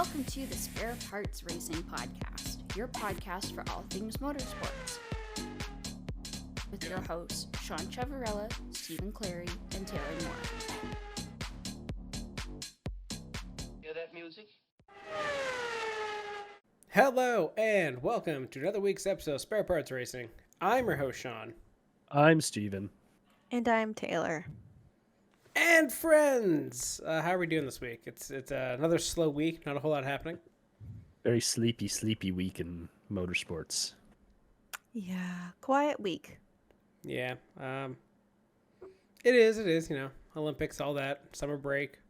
Welcome to the Spare Parts Racing Podcast, your podcast for all things motorsports. With your hosts, Sean Chavarella, Stephen Clary, and Taylor Moore. Hear that music? Hello, and welcome to another week's episode of Spare Parts Racing. I'm your host, Sean. I'm Steven. And I'm Taylor. And friends! How are we doing this week? It's another slow week, not a whole lot happening. Very sleepy week in motorsports. Yeah, quiet week. Yeah, it is, Olympics, all that, summer break.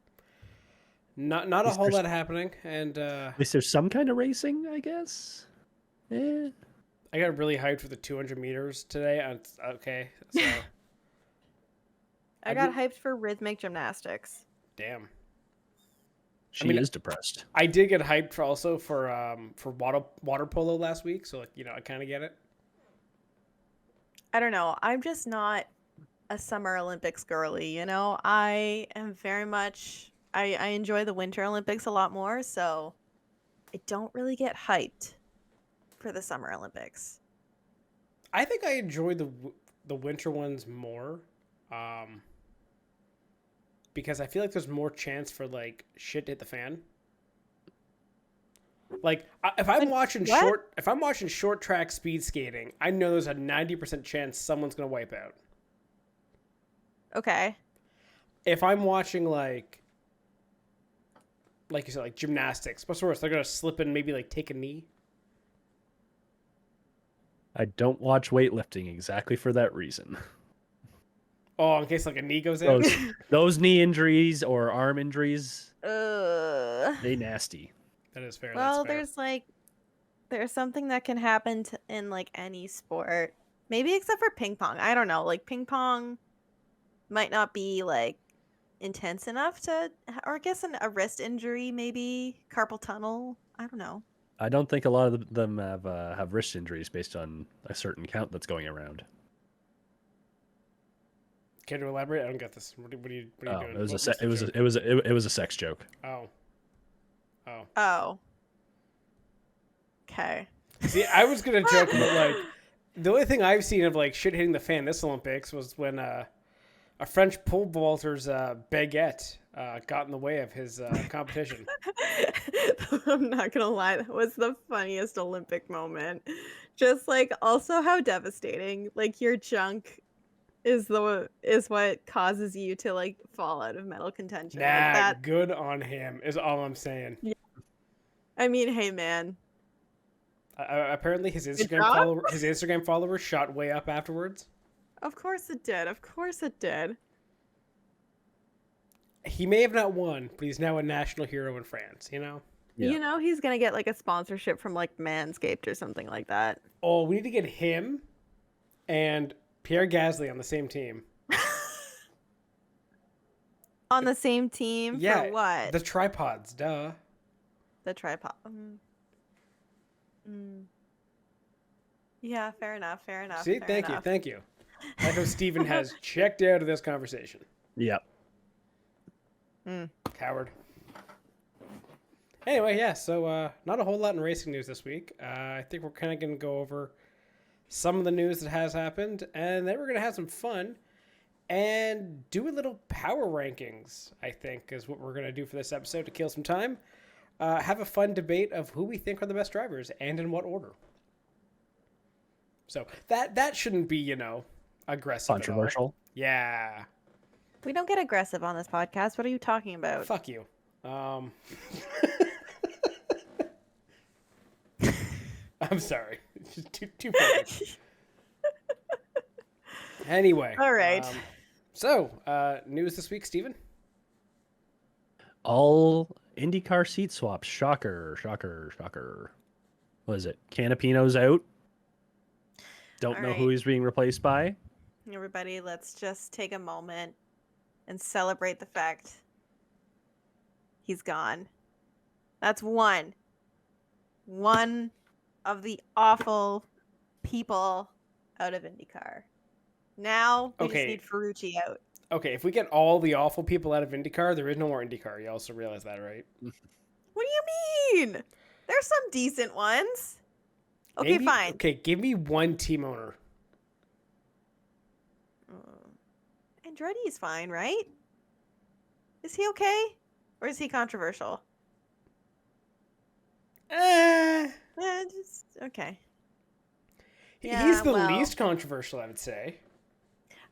Not a whole lot happening, and At least there's some kind of racing, I guess. I got really hyped for the 200 meters today. Okay, so... I got hyped for rhythmic gymnastics. Damn. She is depressed. I did get hyped for water polo last week, so I kind of get it. I don't know. I'm just not a Summer Olympics girly, I am very much... I enjoy the Winter Olympics a lot more, so I don't really get hyped for the Summer Olympics. I think I enjoy the winter ones more. Because I feel like there's more chance for shit to hit the fan. If I'm watching short track speed skating, I know there's a 90% chance someone's gonna wipe out. Okay. If I'm watching like you said, gymnastics, what's worse? They're gonna slip and maybe take a knee. I don't watch weightlifting exactly for that reason. Oh, in case a knee goes in. Those knee injuries or arm injuries, They nasty. That is fair. Well, that's fair. there's something that can happen in any sport. Maybe except for ping pong. I don't know. Ping pong might not be intense enough to, or I guess a wrist injury, maybe carpal tunnel. I don't know. I don't think a lot of them have wrist injuries based on a certain count that's going around. Can you elaborate? I don't get this. What are you doing? It was a sex joke. Oh. Okay. See, I was gonna joke, but the only thing I've seen of shit hitting the fan this Olympics was when a French pole vaulter's baguette got in the way of his competition. I'm not gonna lie, that was the funniest Olympic moment. Just also how devastating. Your junk is what causes you to fall out of medal contention. Good on him is all I'm saying. Yeah. I mean, hey man. Apparently his Instagram followers shot way up afterwards. Of course it did. He may have not won, but he's now a national hero in France, Yeah. He's gonna get a sponsorship from Manscaped or something like that. Oh, we need to get him and Pierre Gasly on the same team. On the same team? Yeah, for what? The tripods, duh. The tripod. Yeah, fair enough. See, thank you. I know Steven has checked out of this conversation. Yep. Coward. Anyway, yeah, so not a whole lot in racing news this week. I think we're kind of going to go over some of the news that has happened, and then we're going to have some fun and do a little power rankings, I think, is what we're going to do for this episode to kill some time. Have a fun debate of who we think are the best drivers and in what order. So that shouldn't be, aggressive. Controversial. Yeah. We don't get aggressive on this podcast. What are you talking about? Fuck you. I'm sorry. It's just too perfect. Anyway. All right. So, news this week, Steven? All IndyCar seat swaps. Shocker. What is it? Canapino's out. Don't know who he's being replaced by. Everybody, let's just take a moment and celebrate the fact he's gone. That's one of the awful people out of IndyCar. Now we just need Ferrucci out. Okay, if we get all the awful people out of IndyCar, there is no more IndyCar. You also realize that, right? What do you mean? There's some decent ones. Okay, Maybe- fine. Okay, give me one team owner. Andretti is fine, right? Is he okay? Or is he controversial? Just okay. He's Yeah, the well. least controversial, I would say.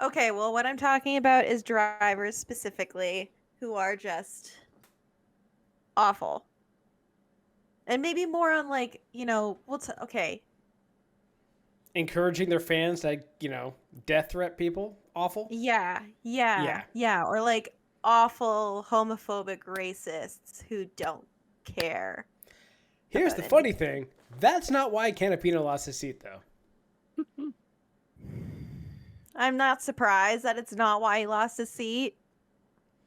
Okay, well, what I'm talking about is drivers specifically who are just awful. And maybe more on, like, okay. Encouraging their fans to, death threat people. Awful. Yeah. Or, like, awful homophobic racists who don't care. Here's about the funny anything. thing. That's not why Canapino lost his seat, though. I'm not surprised that it's not why he lost his seat.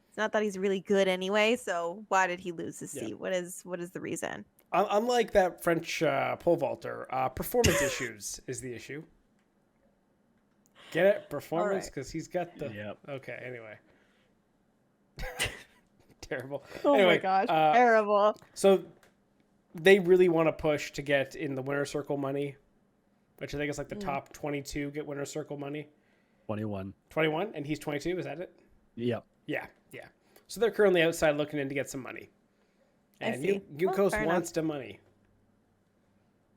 It's not that he's really good anyway, so why did he lose his seat? What is the reason? Unlike that French pole vaulter, performance issues is the issue. Get it? Performance? Because he's got the... Yep. Okay, anyway. Terrible. Oh anyway, my gosh, terrible. So they really want to push to get in the winner's circle money, which I think is like the top 22 get winner's circle money. 21. 21? And he's 22? Is that it? Yep. Yeah. So they're currently outside looking in to get some money. And Yukos wants the money.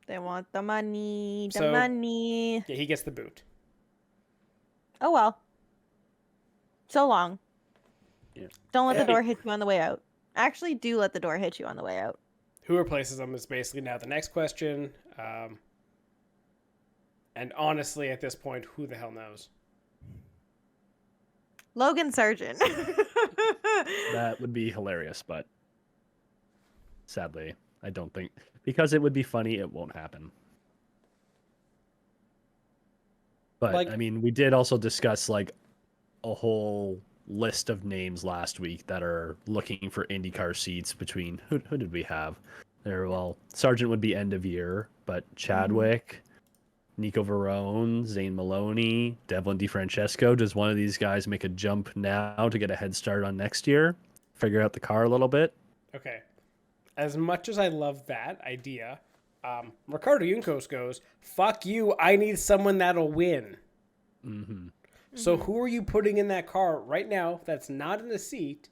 They want the money. So- money. Yeah, he gets the boot. Oh well. So long. Yeah. Don't let the door hit you on the way out. Actually, do let the door hit you on the way out. Who replaces him is basically now the next question. And honestly, at this point, who the hell knows? Logan Sargent. That would be hilarious, but sadly, I don't think, because it would be funny, it won't happen. But Like- I mean, we did also discuss like a whole list of names last week that are looking for IndyCar seats between who did we have there? Well, Sargent would be end of year, but Chadwick, Nico Verone, Zane Maloney, Devlin DeFrancesco. Does one of these guys make a jump now to get a head start on next year? Figure out the car a little bit? Okay. As much as I love that idea, Ricardo Juncos goes, fuck you, I need someone that'll win. Mm-hmm. So who are you putting in that car right now that's not in the seat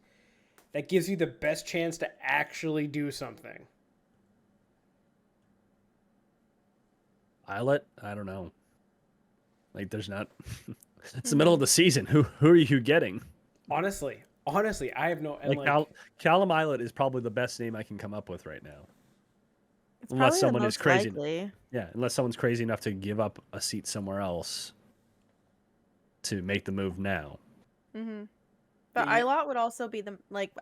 that gives you the best chance to actually do something? Pilot? I don't know. Like, there's not. It's the middle of the season. Who are you getting? Honestly, I have no... And Like, Callum Islet is probably the best name I can come up with right now. It's Unless probably the someone is most crazy. likely. Yeah, unless someone's crazy enough to give up a seat somewhere else to make the move now. Mm-hmm. But Yeah. Ilott would also be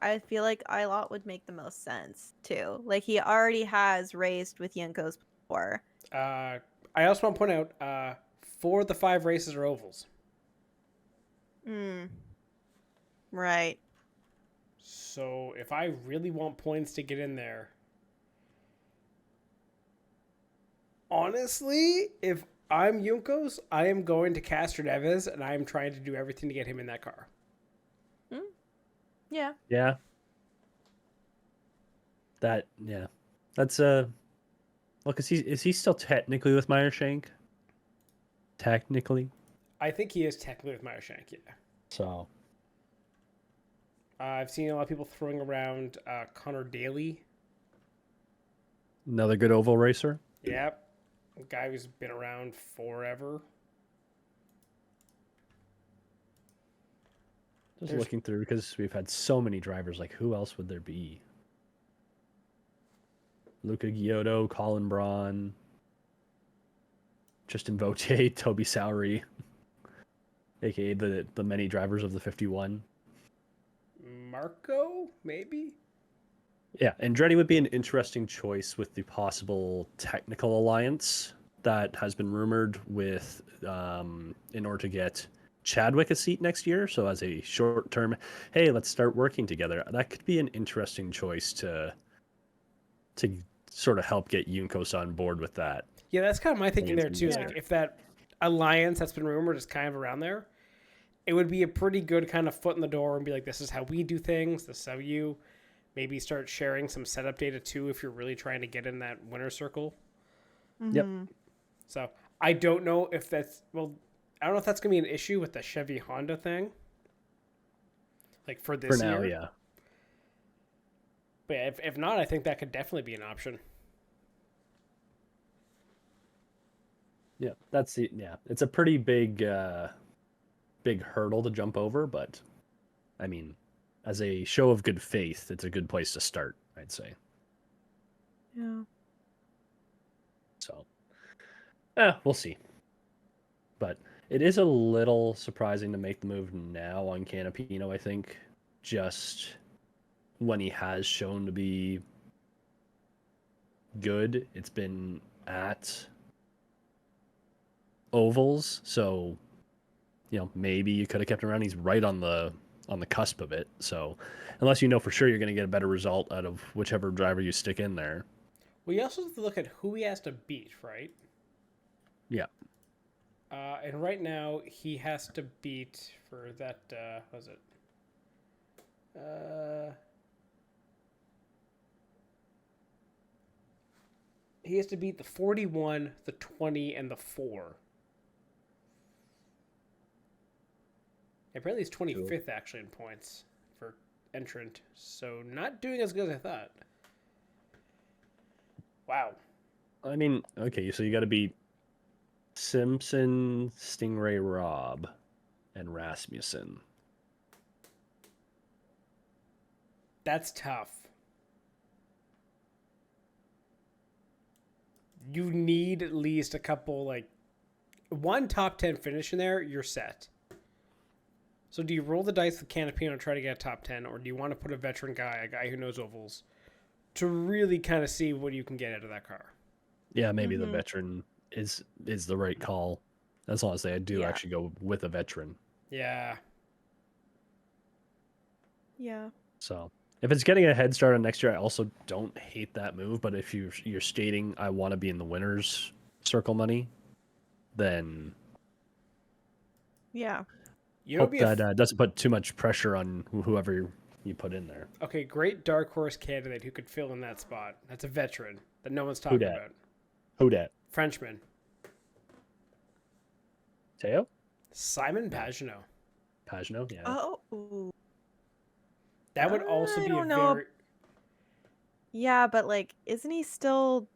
I feel like Ilott would make the most sense too. Like he already has raced with Juncos before. I also want to point out, 4 of the 5 races are ovals. Right. So if I really want points to get in there, honestly, if I'm Juncos, I am going to Castro Neves, and I am trying to do everything to get him in that car. Yeah. Yeah. That's well, because is he still technically with Meyershank? Technically. I think he is technically with Meyershank, yeah. So. I've seen a lot of people throwing around Connor Daly. Another good oval racer. Yep. A guy who's been around forever. Just There's- looking through because we've had so many drivers. Like, who else would there be? Luca Giotto, Colin Braun, Tristan Vautier, Toby Sowery, aka the many drivers of the 51. Marco, maybe? Yeah, Andretti would be an interesting choice with the possible technical alliance that has been rumored with in order to get Chadwick a seat next year. So as a short term, hey, let's start working together. That could be an interesting choice to sort of help get Juncos on board with that. Yeah, that's kind of my thinking there too. Yeah. Like, if that alliance that's been rumored is kind of around there, it would be a pretty good kind of foot in the door and be like, this is how we do things. This is how you. maybe start sharing some setup data too if you're really trying to get in that winner circle. Yep. So I don't know if that's I don't know if that's gonna be an issue with the Chevy Honda thing. Like for this For now, year. yeah. But yeah, if not, I think that could definitely be an option. Yeah, it's a pretty big hurdle to jump over, but I mean, as a show of good faith, it's a good place to start, I'd say. Yeah. So, we'll see. But it is a little surprising to make the move now on Canapino, I think, just when he has shown to be good. It's been at ovals, so maybe you could have kept him around. He's right on the cusp of it. So unless you know for sure you're going to get a better result out of whichever driver you stick in there. Well, you also have to look at who he has to beat, right? Yeah. And right now he has to beat for that. What was it? He has to beat the 41, the 20, and the 4. Apparently he's 25th actually in points for entrant, so not doing as good as I thought. Wow. I mean, okay, so you got to beat Simpson, Stingray Rob, and Rasmussen. That's tough. You need at least a couple, like, one top 10 finish in there, you're set. So do you roll the dice with Canapino and try to get a top 10, or do you want to put a veteran guy, a guy who knows ovals, to really kind of see what you can get out of that car? Yeah, maybe the veteran is the right call. As long as they do actually go with a veteran. Yeah. Yeah. So if it's getting a head start on next year, I also don't hate that move. But if you're stating I want to be in the winners circle money, then Yeah. You hope that doesn't put too much pressure on whoever you put in there. Okay, great dark horse candidate who could fill in that spot. That's a veteran that no one's talking about. Who dat? Frenchman. Teo? Simon Pagenaud. Pagenaud, yeah. Oh. That would also be a know. very... Yeah, but like, isn't he still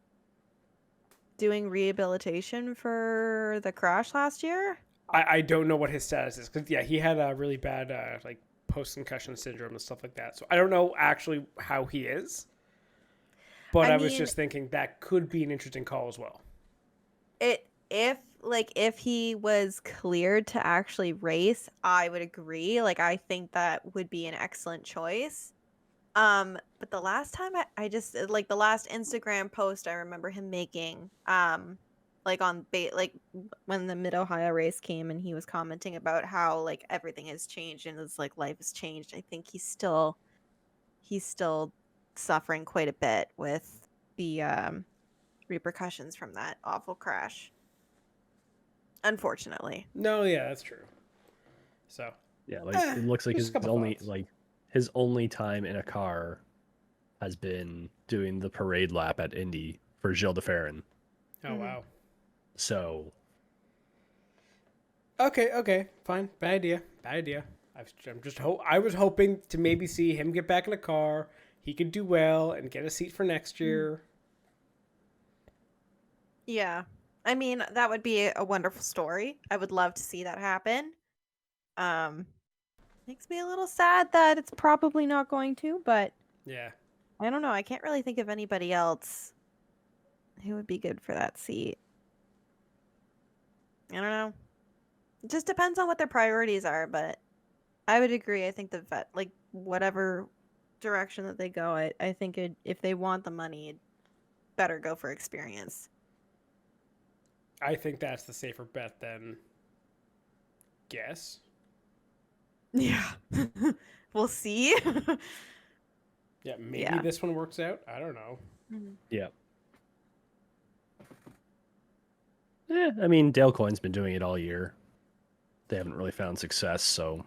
doing rehabilitation for the crash last year? I don't know what his status is. Because, yeah, he had a really bad, like, post-concussion syndrome and stuff like that. So I don't know actually how he is. But I was just thinking that could be an interesting call as well. If he was cleared to actually race, I would agree. Like, I think that would be an excellent choice. But the last time I just like the last Instagram post I remember him making, like when the Mid Ohio race came and he was commenting about how like everything has changed and his like life has changed. I think he's still suffering quite a bit with the repercussions from that awful crash. Unfortunately. No, yeah, that's true. So yeah, like it looks like his only time in a car has been doing the parade lap at Indy for Gilles de Ferran. Oh wow. So Okay, fine. Bad idea. I was hoping to maybe see him get back in a car. He could do well and get a seat for next year. Yeah. I mean, that would be a wonderful story. I would love to see that happen. Makes me a little sad that it's probably not going to, but yeah. I don't know. I can't really think of anybody else who would be good for that seat. I don't know. It just depends on what their priorities are, but I would agree. I think whatever direction that they go, I think if they want the money, it'd better go for experience. I think that's the safer bet than guess. Yeah. We'll see. Yeah, maybe this one works out. I don't know. Yeah. Yeah, I mean, Dale Coyne's been doing it all year. They haven't really found success, so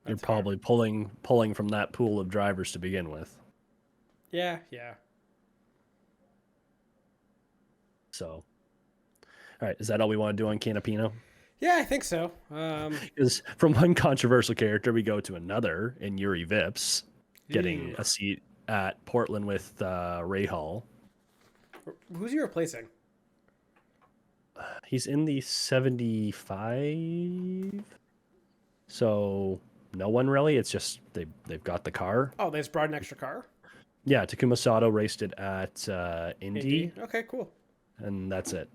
You're That's fair. probably pulling from that pool of drivers to begin with. Yeah, yeah. So, all right, is that all we want to do on Canapino? Yeah, I think so. Because from one controversial character, we go to another in Yuri Vips, getting Ew. a seat at Portland with Ray Hall. Who's he replacing? He's in the 75. So no one really. It's just they've got the car. Oh, they just brought an extra car? Yeah, Takuma Sato raced it at Indy, Okay, cool. and that's it.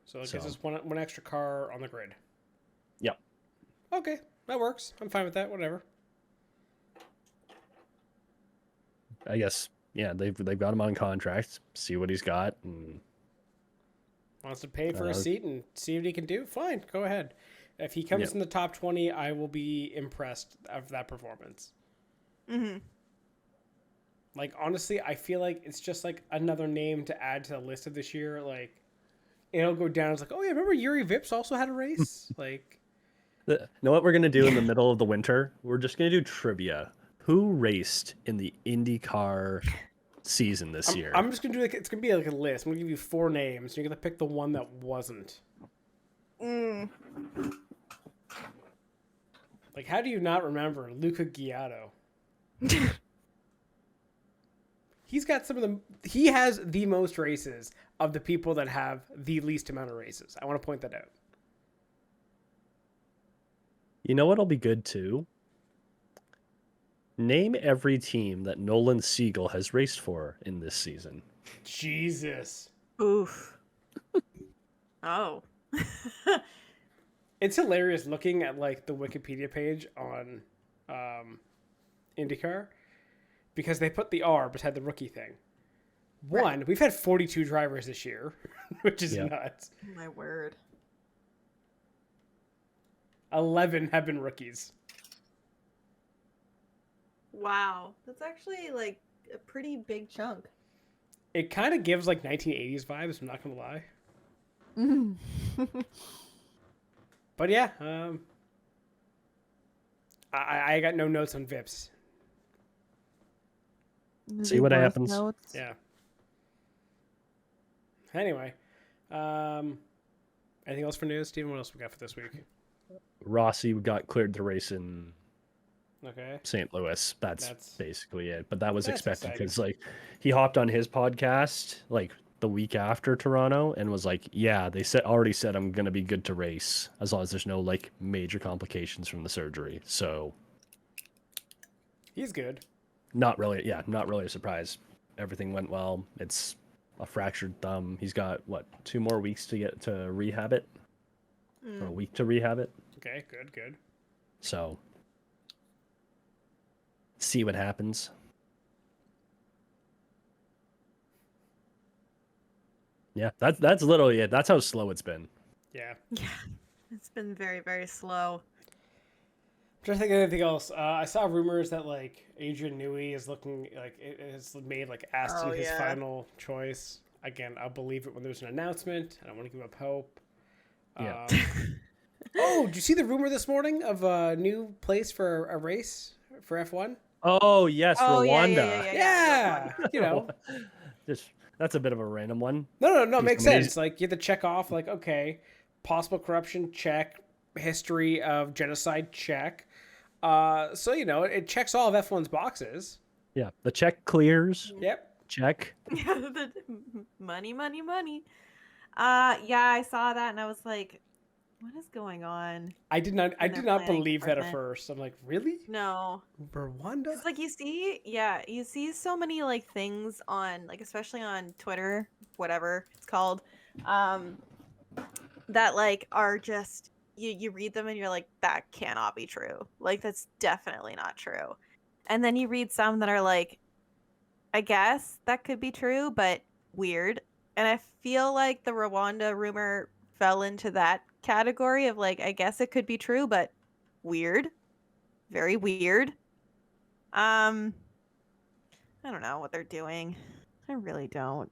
So I guess it's one extra car on the grid. Yep. Okay, that works. I'm fine with that. Whatever. I guess they've got him on contract. See what he's got, and Wants to pay for a seat and see what he can do? Fine, go ahead. If he comes Yep. in the top 20, I will be impressed of that performance. Mm-hmm. Like, honestly, I feel like it's just like another name to add to the list of this year. Like, it'll go down as like, oh yeah, remember Yuri Vips also had a race? Like, you know what we're gonna do in the middle of the winter? We're just gonna do trivia. Who raced in the IndyCar season this year? I'm just gonna do like, it's gonna be like a list. I'm gonna give you 4 names. You're gonna pick the one that wasn't. Like, how do you not remember Luca Giotto? He has the most races of the people that have the least amount of races. I want to point that out. You know what'll be good too? Name every team that Nolan Siegel has raced for in this season. Jesus. Oof. Oh. It's hilarious looking at like the Wikipedia page on IndyCar because they put the R beside the rookie thing. One, we've had 42 drivers this year, which is nuts. My word. 11 have been rookies. Wow. That's actually like a pretty big chunk. It kind of gives like 1980s vibes, I'm not going to lie. But yeah, I got no notes on Vips. See what happens. Yeah. Anyway, anything else for news, Steven? What else we got for this week? Rossi got cleared to race in Okay. St. Louis. That's basically it. But that was That's expected exciting. because like he hopped on his podcast like the week after Toronto and was like, "Yeah, they already said I'm gonna be good to race as long as there's no like major complications from the surgery." So He's good. not really a surprise. Everything went well. It's a fractured thumb. He's got 2 more weeks to get to rehab it, or a week to rehab it. Okay, good. So see what happens. Yeah, that's literally it. That's how slow it's been. Yeah. Yeah. It's been very, very slow. I'm trying to think of anything else. I saw rumors that like Adrian Newey is looking like it has made like Aston his final choice. Again, I'll believe it when there's an announcement. I don't want to give up hope. Yeah. Oh, did you see the rumor this morning of a new place for a race for F1? Oh yes, Rwanda. Yeah. You know. That's a bit of a random one. No, makes sense. Like, you have to check off, like, okay, possible corruption, check. History of genocide, check. So, you know, it checks all of F1's boxes. Yeah, the check clears. Yep. Check. The money. Yeah, I saw that and I was like, what is going on? I did not believe that at department. first. I'm like, really? No. Rwanda? It's like you see so many like things on like especially on Twitter, whatever it's called, that like are just you read them and you're like, that cannot be true. Like that's definitely not true. And then you read some that are like, I guess that could be true, but weird. And I feel like the Rwanda rumor fell into that category of like, I guess it could be true, but weird. Very weird. I don't know what they're doing. I really don't.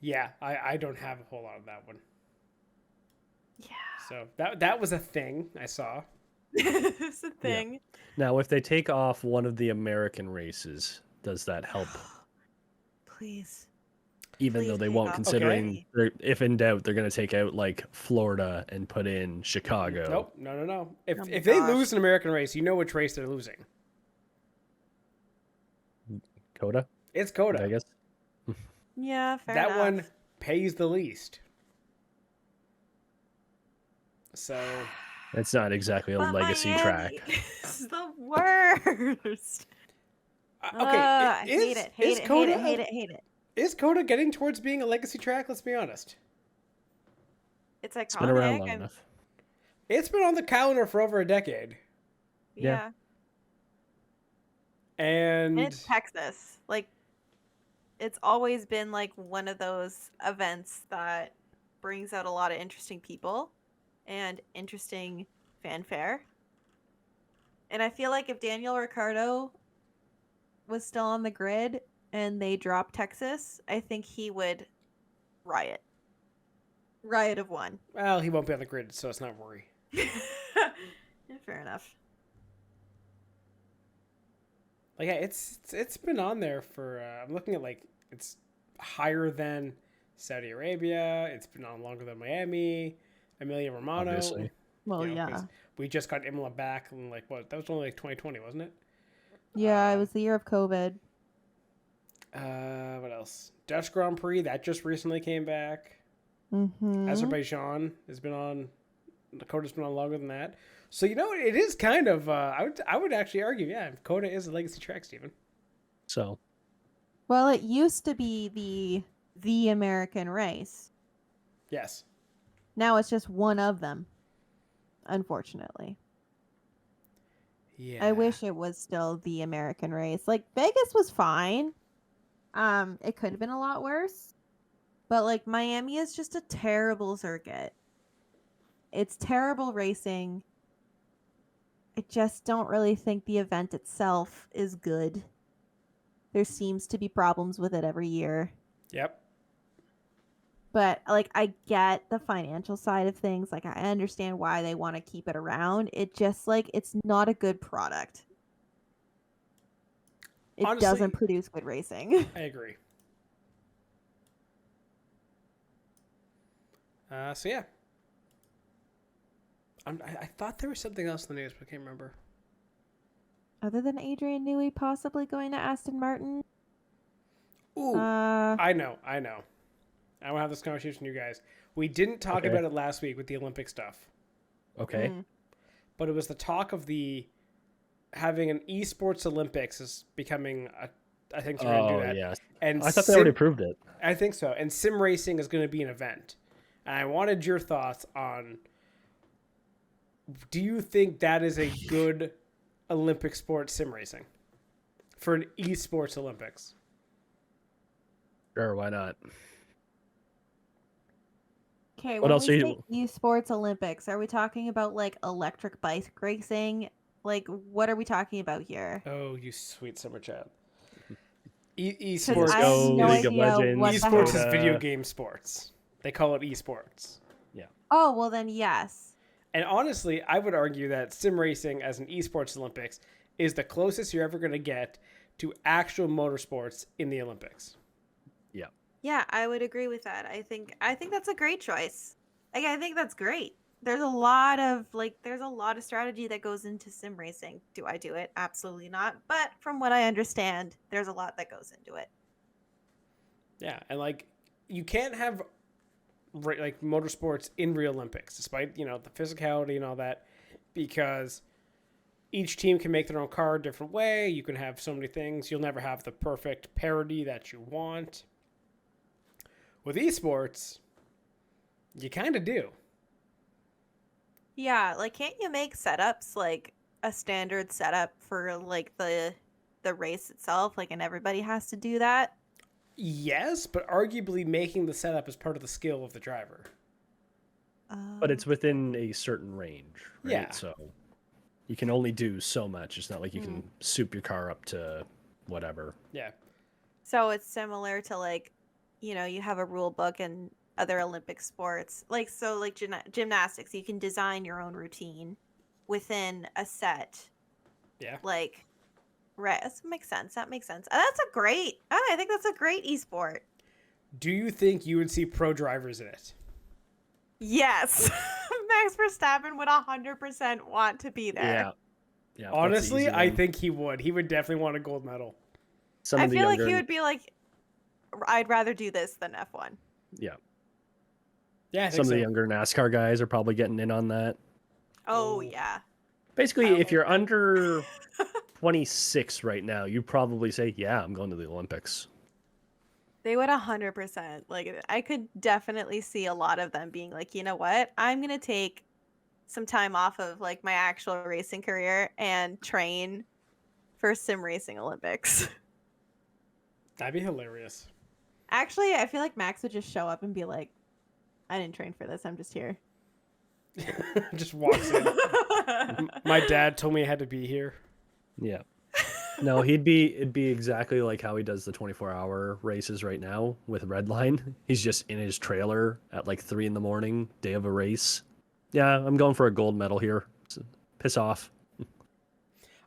Yeah, I don't have a whole lot of that one. Yeah. So that was a thing I saw. It's a thing. Now, if they take off one of the American races, does that help? Please. Even Please though they take won't, off considering Hawaii. if in doubt, they're going to take out like Florida and put in Chicago. Nope. No. If Oh my if they gosh. lose an American race, you know which race they're losing. Coda, It's Coda. Vegas. Yeah, fair That enough. one pays the least. So It's not exactly a But legacy Miami track. is the worst. okay, I hate it. Hate is it. Coda Hate it. Hate it. is Coda getting towards being a legacy track? Let's be honest. It's It's been around iconic. long enough. It's been on the calendar for over a decade, Yeah. and And it's Texas. Like, it's always been like one of those events that brings out a lot of interesting people and interesting fanfare. And I feel like if Daniel Ricciardo was still on the grid and they dropped Texas, I think he would riot. Riot of one. well, he won't be on the grid, so it's not a worry. Yeah, fair enough. Like, yeah, it's been on there for. I'm looking at like it's higher than Saudi Arabia. It's been on longer than Miami, Emilia Romagna. Obviously. Well, You know, yeah. 'cause we just got Imola back in like what? That was only like 2020, wasn't it? Yeah, it was the year of COVID. What else? Dutch Grand Prix that just recently came back. Mm-hmm. Azerbaijan has been on. Coda's been on longer than that. So you know it is kind of. I would actually argue, yeah, Coda is a legacy track, Stephen. So Well, it used to be the American race. Yes. Now it's just one of them. Unfortunately. Yeah. I wish it was still the American race. Like Vegas was fine. It could have been a lot worse. But like Miami is just a terrible circuit. It's terrible racing. I just don't really think the event itself is good. There seems to be problems with it every year. Yep. But like I get the financial side of things. Like I understand why they want to keep it around. It just like it's not a good product. It Honestly, doesn't produce good racing. I agree. So yeah. I thought there was something else in the news, but I can't remember. Other than Adrian Newey possibly going to Aston Martin. Ooh, I know. I want to have this conversation with you guys. We didn't talk Okay. about it last week with the Olympic stuff, okay. but it was the talk of having an esports Olympics is becoming a. I think they're going to do that. Yeah. And I thought they already proved it. I think so. And sim racing is going to be an event. And I wanted your thoughts on. Do you think that is a good Olympic sport, sim racing, for an esports Olympics? Sure, why not? Okay, What when else we are say you- esports Olympics, are we talking about like electric bike racing? Like, what are we talking about here? Oh, you sweet summer child. Because Esports. I have Go, no League of idea Legends, what the Esports is heck. video game sports. They call it esports. Oh, well then yes. And honestly, I would argue that sim racing as an esports Olympics is the closest you're ever going to get to actual motorsports in the Olympics. Yeah, I would agree with that. I think that's a great choice. Like, I think that's great. There's a lot of strategy that goes into sim racing. Do I do it? Absolutely not. But from what I understand, there's a lot that goes into it. Yeah, and like you can't have like motorsports in real Olympics, despite the physicality and all that, because each team can make their own car a different way. You can have so many things. You'll never have the perfect parity that you want. With esports, you kind of do. Yeah, like can't you make setups like a standard setup for like the race itself, like and everybody has to do that? Yes, but arguably making the setup is part of the skill of the driver. But it's within a certain range, right? Yeah. So you can only do so much. It's not like you can soup your car up to whatever. Yeah. So it's similar to like, you have a rule book and other Olympic sports. Like so like gymnastics, you can design your own routine. within a set. Yeah. Like, right. That makes sense. That makes sense. That's a great. I think that's a great esport. Do you think you would see pro drivers in it? Yes. Max Verstappen would 100% want to be there. Yeah. Yeah. that's the Honestly, easy I one. think he would. He would definitely want a gold medal. Some I of the feel like younger, he would be like, I'd rather do this than F1. yeah. Yeah, I think Some of so. the younger NASCAR guys are probably getting in on that. Oh, Ooh. yeah. Basically, I if you're like that. under 26 right now, you probably say, "Yeah, I'm going to the Olympics." They would 100%. Like, I could definitely see a lot of them being like, you know what? I'm going to take some time off of like my actual racing career and train for sim racing Olympics. That'd be hilarious. Actually, I feel like Max would just show up and be like, I didn't train for this. I'm just here. Just walks in. My dad told me I had to be here. Yeah. No, it'd be exactly like how he does the 24-hour races right now with Redline. He's just in his trailer at like 3 a.m, day of a race. Yeah, I'm going for a gold medal here. So, piss off.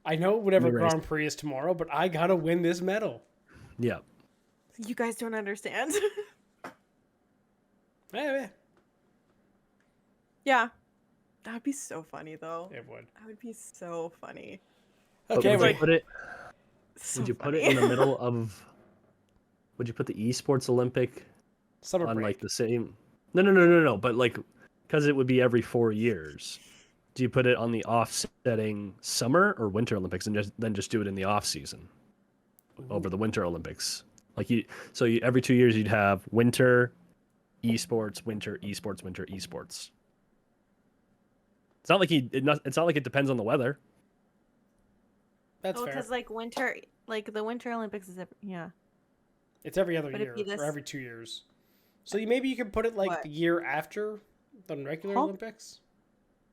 I know whatever Let me race. Grand Prix is tomorrow, but I gotta win this medal. Yeah. You guys don't understand. Yeah, Yeah. That'd be so funny, though. it would. That would be so funny. But Okay, would wait. you put it? So Would you put funny. it in the middle of? Would you put the esports Olympic Summer on break. like the same? No. But like, because it would be every 4 years. Do you put it on the offsetting summer or winter Olympics, and just do it in the off season over the winter Olympics? Like every 2 years you'd have winter, esports, winter, esports, winter, esports. It's not like it's not like it depends on the weather. That's Oh, fair. because like winter, like the Winter Olympics is yeah. It's every other Would year it be this- or every 2 years. So maybe you could put it like What? the year after the regular Huh? Olympics.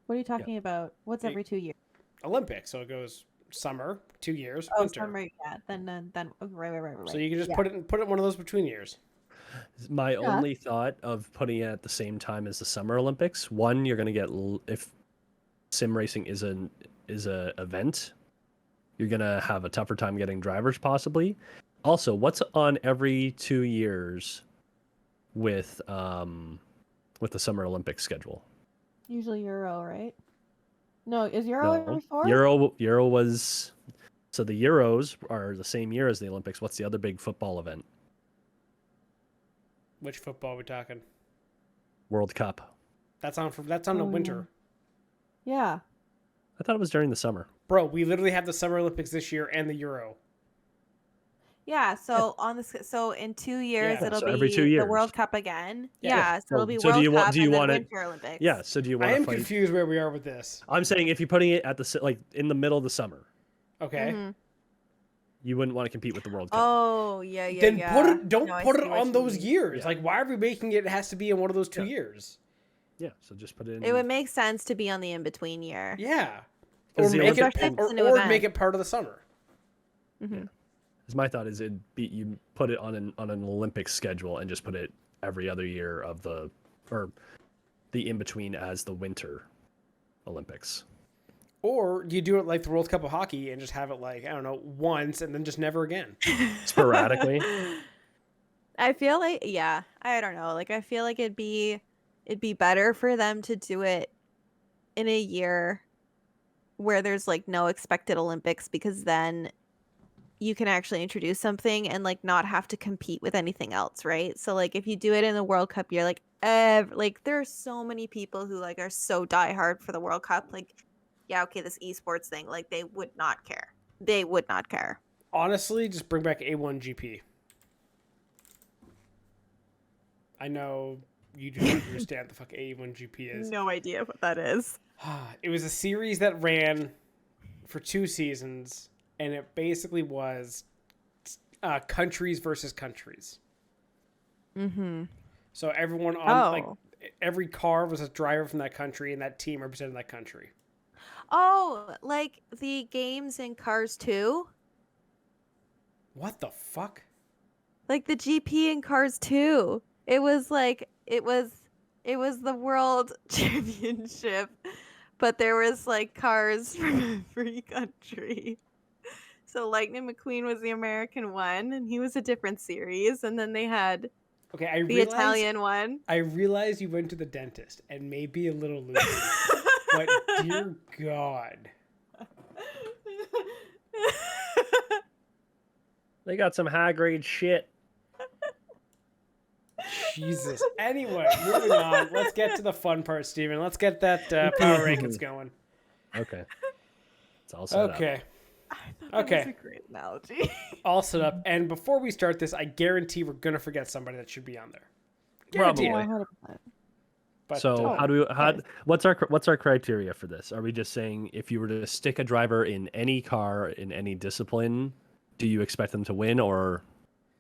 What are you talking about? What's Hey. every 2 years? Olympics. So it goes summer, 2 years, Oh, winter. summer. Yeah. Then. Oh, right. So you can just Yeah. put it in one of those between years. My Yeah. only thought of putting it at the same time as the Summer Olympics, one, you're going to get if sim racing is a event, you're going to have a tougher time getting drivers possibly. Also, what's on every 2 years with the Summer Olympics schedule? Usually Euro, right? No, is Euro No. every 4? Euro was so the Euros are the same year as the Olympics. What's the other big football event? Which football are we talking? World Cup. That's on the Oh, winter. Yeah. I thought it was during the summer. Bro, we literally have the Summer Olympics this year and the Euro. Yeah, so so in 2 years Yeah. it'll So be every 2 the years. World Cup again. Yeah. Yeah, so Well, it'll be so do World you Cup want- do you and then want it- Winter Olympics. Yeah. So do you I want to am fight? confused where we are with this. I'm saying if you're putting it at the in the middle of the summer, Okay. Mhm. you wouldn't want to compete with the World Cup. Oh, yeah. Then yeah. put it. Don't No, I put see it what on you those mean. years. Yeah. Like, why are we making it? It has to be in one of those 2 Yeah. years. Yeah. So just put it in. It would make sense to be on the in-between year. Yeah. Or 'Cause the make it, Olympics- Especially if it's a new or event. make it part of the summer. Mhm. Because my thought is you put it on an Olympic schedule and just put it every other year of the in between as the Winter Olympics. Or you do it like the World Cup of Hockey and just have it like, I don't know, once and then just never again. Sporadically. I feel like I don't know. Like I feel like it'd be better for them to do it in a year where there's like no expected Olympics, because then you can actually introduce something and like not have to compete with anything else, right? So like if you do it in the World Cup year, like there are so many people who like are so diehard for the World Cup, like yeah, okay, this esports thing, like they would not care. They would not care. Honestly, just bring back A1GP. I know you do not understand what the fuck A1GP is. No idea what that is. It was a series that ran for 2 seasons, and it basically was countries versus countries. Mm-hmm. So everyone on like Oh. every car was a driver from that country, and that team represented that country. Oh, like the games in Cars 2? What the fuck? Like the GP in Cars 2. It was like it was the world championship but there was like cars from every country. So Lightning McQueen was the American one, and he was a different series. And then they had Okay, I the Italian one. realize you went to the dentist and may be a little loopy, but dear God. They got some high grade shit. Jesus. Anyway, moving on. Let's get to the fun part, Steven. Let's get that power rankings going. Okay. It's all set up. Okay. I thought that Okay. was a great analogy. All set up. And before we start this, I guarantee we're going to forget somebody that should be on there. Probably. Guarantee it. 100%. But, So yes. what's our criteria for this? Are we just saying if you were to stick a driver in any car in any discipline, do you expect them to win or?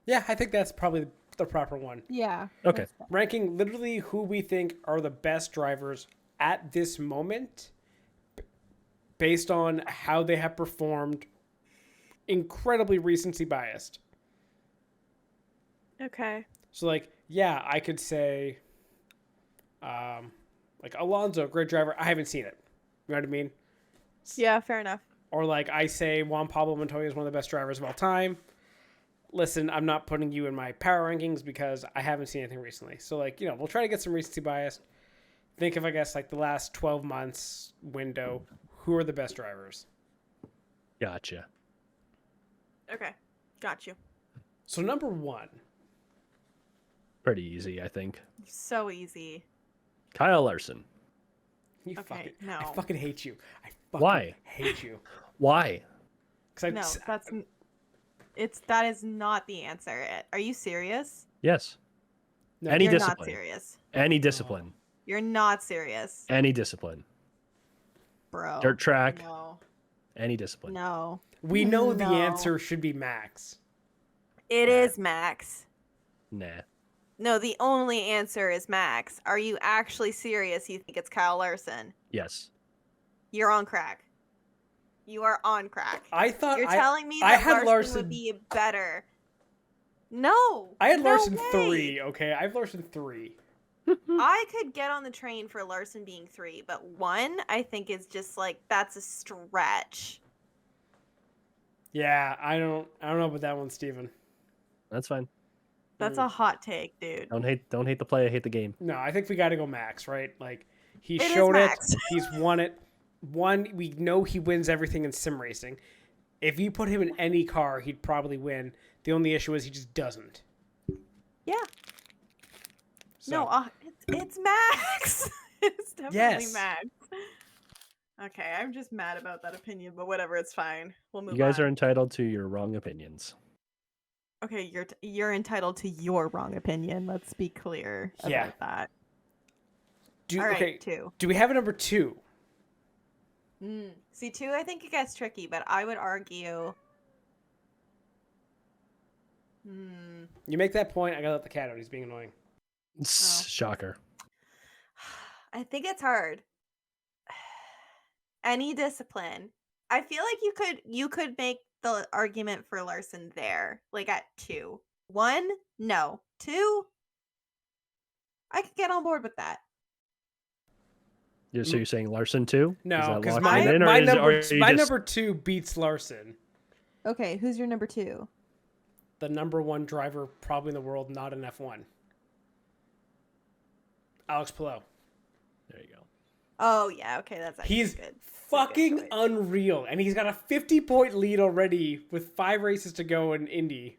yeah, I think that's probably the proper one. Yeah. Okay. that's fine. Ranking literally who we think are the best drivers at this moment based on how they have performed, incredibly recency biased. Okay. So, like, yeah, I could say, like, Alonso, great driver. I haven't seen it. You know what I mean? Yeah, fair enough. Or, like, I say Juan Pablo Montoya is one of the best drivers of all time. Listen, I'm not putting you in my power rankings because I haven't seen anything recently. So, like, you know, we'll try to get some recency bias. Think of, I guess, like, the last 12 months window. Who are the best drivers? Gotcha. Okay. Got you. So, number one. Pretty easy, I think. So easy. Kyle Larson. You Okay, I no. fucking hate you. I fucking Why? hate you. Why? No, that is not the answer. Are you serious? Yes. No, Any You're discipline. not serious. Any discipline. You're not serious, Any discipline. bro. Dirt track. No. Any discipline. No. we know the No. answer should be Max. It is Max. Nah. No, the only answer is Max. Are you actually serious? You think it's Kyle Larson? Yes. You're on crack. You are on crack. I thought You're I telling me I that had Larson Larson- would be better. No. I had no Larson way. 3, okay? I have Larson 3. I could get on the train for Larson being 3, but 1 I think is just like that's a stretch. Yeah, I don't know about that one, Steven. That's fine. That's a hot take, dude. Don't hate the play, I hate the game. No, I think we got to go Max, right? Like he It is showed it. Max. He's won it. One, we know he wins everything in sim racing. If you put him in any car, he'd probably win. The only issue is he just doesn't. Yeah. So, No, it's Max. It's definitely Yes. Max. Okay, I'm just mad about that opinion, but whatever, it's fine. We'll move You guys on. are entitled to your wrong opinions. Okay, you're entitled to your wrong opinion. Let's be clear about Yeah. that. do, All right, okay, 2. do we have a number 2? See, 2, I think it gets tricky, but I would argue. You make that point, I gotta let the cat out. He's being annoying. Shocker. I think it's hard. Any discipline. I feel like you could make the argument for Larson there, like at 2. 1, no. 2, I could get on board with that. So you're saying Larson too? No, because my my number 2 beats Larson, Okay, who's your number 2? the number 1 driver probably in the world, not in F1. Alex Palou. There you go. Oh yeah, okay, that's actually He's good. That's a good fucking choice. unreal, and he's got a 50-point lead already with 5 races to go in Indy.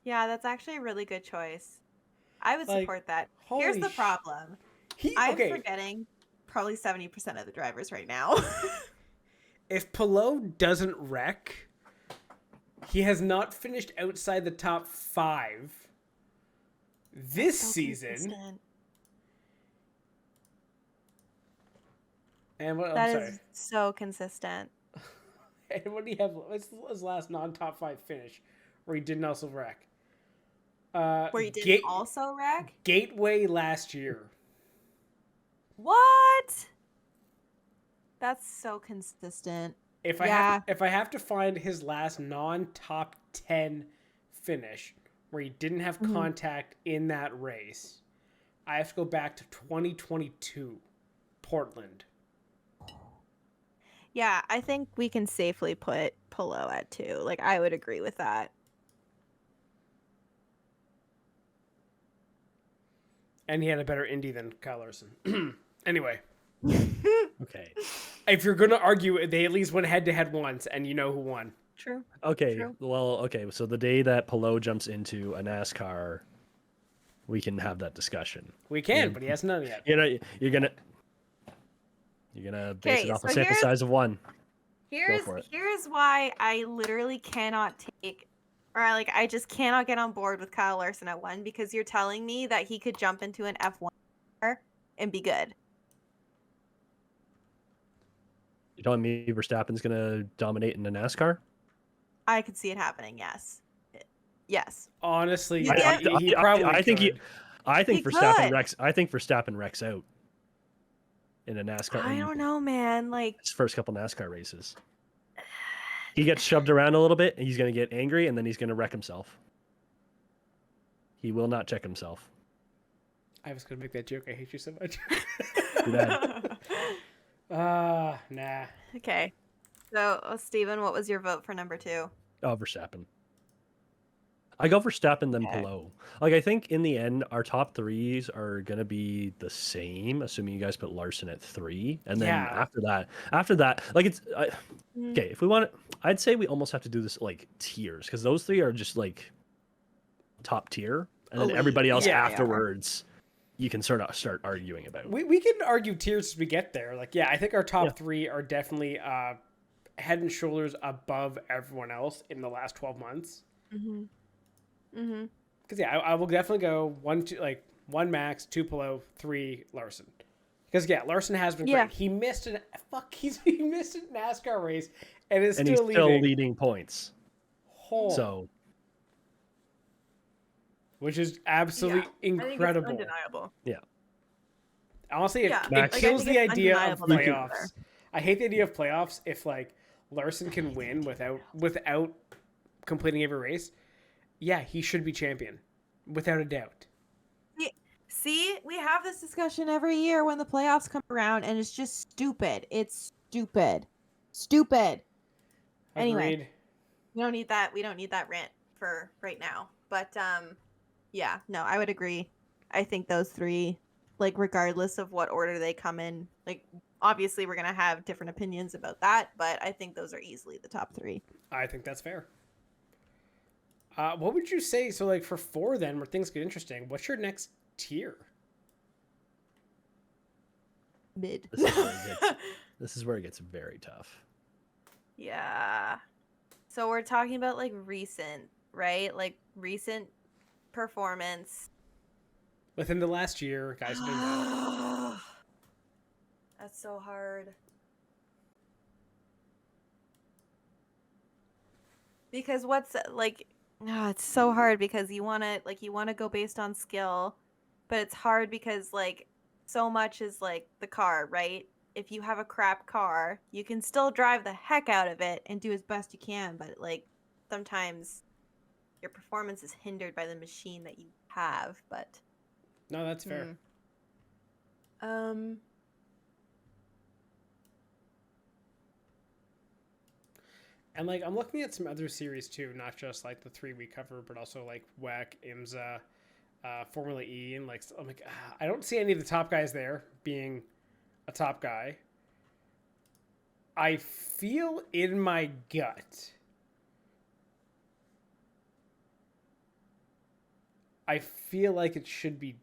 Yeah, that's actually a really good choice. I would Like, support that. Here's holy the problem. I'm forgetting probably 70% of the drivers right now. If Palou doesn't wreck, he has not finished outside the top 5 this So season. consistent. And what? That I'm is sorry. so consistent. And what do you have? What's his last non-top 5 finish where he didn't also wreck? Where you didn't also wreck? Gateway last year. What? That's so consistent. If I have to find his last non-top 10 finish where he didn't have contact in that race, I have to go back to 2022 Portland. Yeah, I think we can safely put Polo at 2. Like, I would agree with that. And he had a better Indy than Kyle Larson. Anyway, Okay. if you're gonna argue, they at least went head to head once, and you know who won. True. Okay. True. Well, okay. So the day that Pelot jumps into a NASCAR, we can have that discussion. We can, Yeah. but he hasn't done it yet. You know, you're gonna base Okay, it off a so sample size of one. Here's for it. here's why I literally cannot take, or like I just cannot get on board with Kyle Larson at 1, because you're telling me that he could jump into an F1 car and be good. You're telling me Verstappen's gonna dominate in the NASCAR? I could see it happening. Yes. Yes. Honestly, Yeah. he probably I think could. I think He Verstappen could. wrecks. I think Verstappen wrecks out in a NASCAR. I don't know, man. Like, His first couple NASCAR races, he gets shoved around a little bit, and he's gonna get angry, and then he's gonna wreck himself. He will not check himself. I was gonna make that joke. I hate you so much. Too bad. Nah. okay. So, Steven, what was your vote for number 2? Oh, Verstappen. I go Verstappen then Okay. Pelot. Like, I think in the end, our top threes are gonna be the same, assuming you guys put Larson at 3, and then Yeah. after that, like it's Mm. okay. If we want it, I'd say we almost have to do this like tiers, because those 3 are just like top tier, and then Elite. everybody else Yeah, they are. afterwards, you can sort of start arguing about. We can argue tiers as we get there. Like, yeah, I think our top Yeah. 3 are definitely head and shoulders above everyone else in the last 12 months. Mhm. Mhm. Because yeah, I will definitely go 1, 2, like 1 Max, 2 Pelot, 3 Larson. Because yeah, Larson has been Yeah. great. He missed he missed a NASCAR race and is And still he's still leading. leading points. Oh, So which is absolutely incredible. I think it's undeniable. Honestly, Yeah, it Max- kills I the think it's idea of undeniable that he's playoffs. I hate the idea of playoffs if like Larson can win without completing every race. Yeah, he should be champion, without a doubt. See, we have this discussion every year when the playoffs come around, and it's just stupid. It's stupid. Stupid. Anyway. Agreed. We don't need that. We don't need that rant for right now. But yeah, no, I would agree. I think those 3, like, regardless of what order they come in, like, obviously we're gonna have different opinions about that, but I think those are easily the top 3. I think that's fair. What would you say? So, like for 4, then, where things get interesting, what's your next tier? Mid. this is where it gets very tough. Yeah. So we're talking about like recent, right? Like recent performance. Within the last year, guys have done well. That's so hard. Because what's like, it's so hard because you want to go based on skill, but it's hard because like so much is like the car, right? If you have a crap car, you can still drive the heck out of it and do as best you can, but like sometimes your performance is hindered by the machine that you have, but No, that's fair. And like I'm looking at some other series too, not just like the 3 we cover, but also like WEC, IMSA, Formula E, and like I'm like I don't see any of the top guys there being a top guy. I feel in my gut. I feel like it should be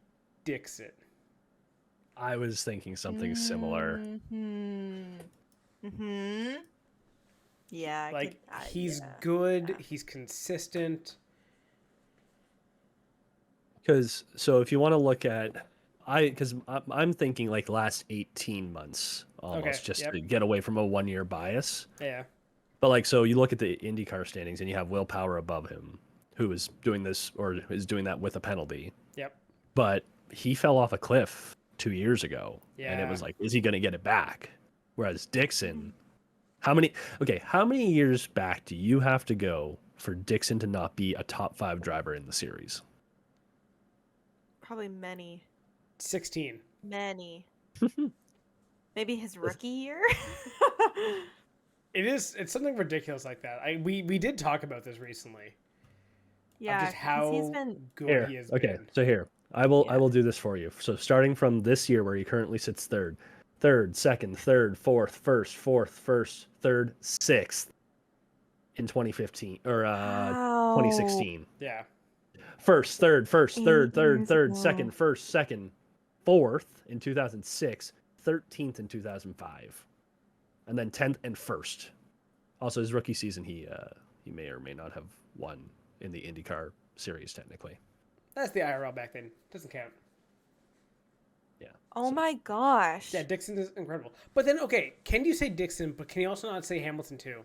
Dixon. I was thinking something similar. Yeah. Like he's good, he's consistent. Because so if you want to look at, because I'm thinking like last 18 months almost, Okay, just yep. to get away from a 1-year bias. Yeah. But like, so you look at the IndyCar standings and you have Will Power above him, who is doing this or is doing that with a penalty. Yep. But he fell off a cliff 2 years ago. And it Yeah. was like, is he going to get it back? Whereas Dixon, how many years back do you have to go for Dixon to not be a top 5 driver in the series? Probably many. 16. Many. Maybe his rookie year? It's something ridiculous like that. We did talk about this recently. Of Yeah, just 'cause how he's been. good Here, he has okay. been. So here, I will Yeah. do this for you. So starting from this year, where he currently sits third, second, third, fourth, first, third, sixth in 2015 or Wow. 2016. Yeah. First, third, 8 years second, ago. first, second, fourth in 2006, 13th in 2005, and then 10th and first. Also, his rookie season, he may or may not have won in the IndyCar series technically. That's the IRL back then. Doesn't count. Yeah. Oh so- my gosh. Yeah, Dixon is incredible. But then, okay, can you say Dixon, but can you also not say Hamilton too?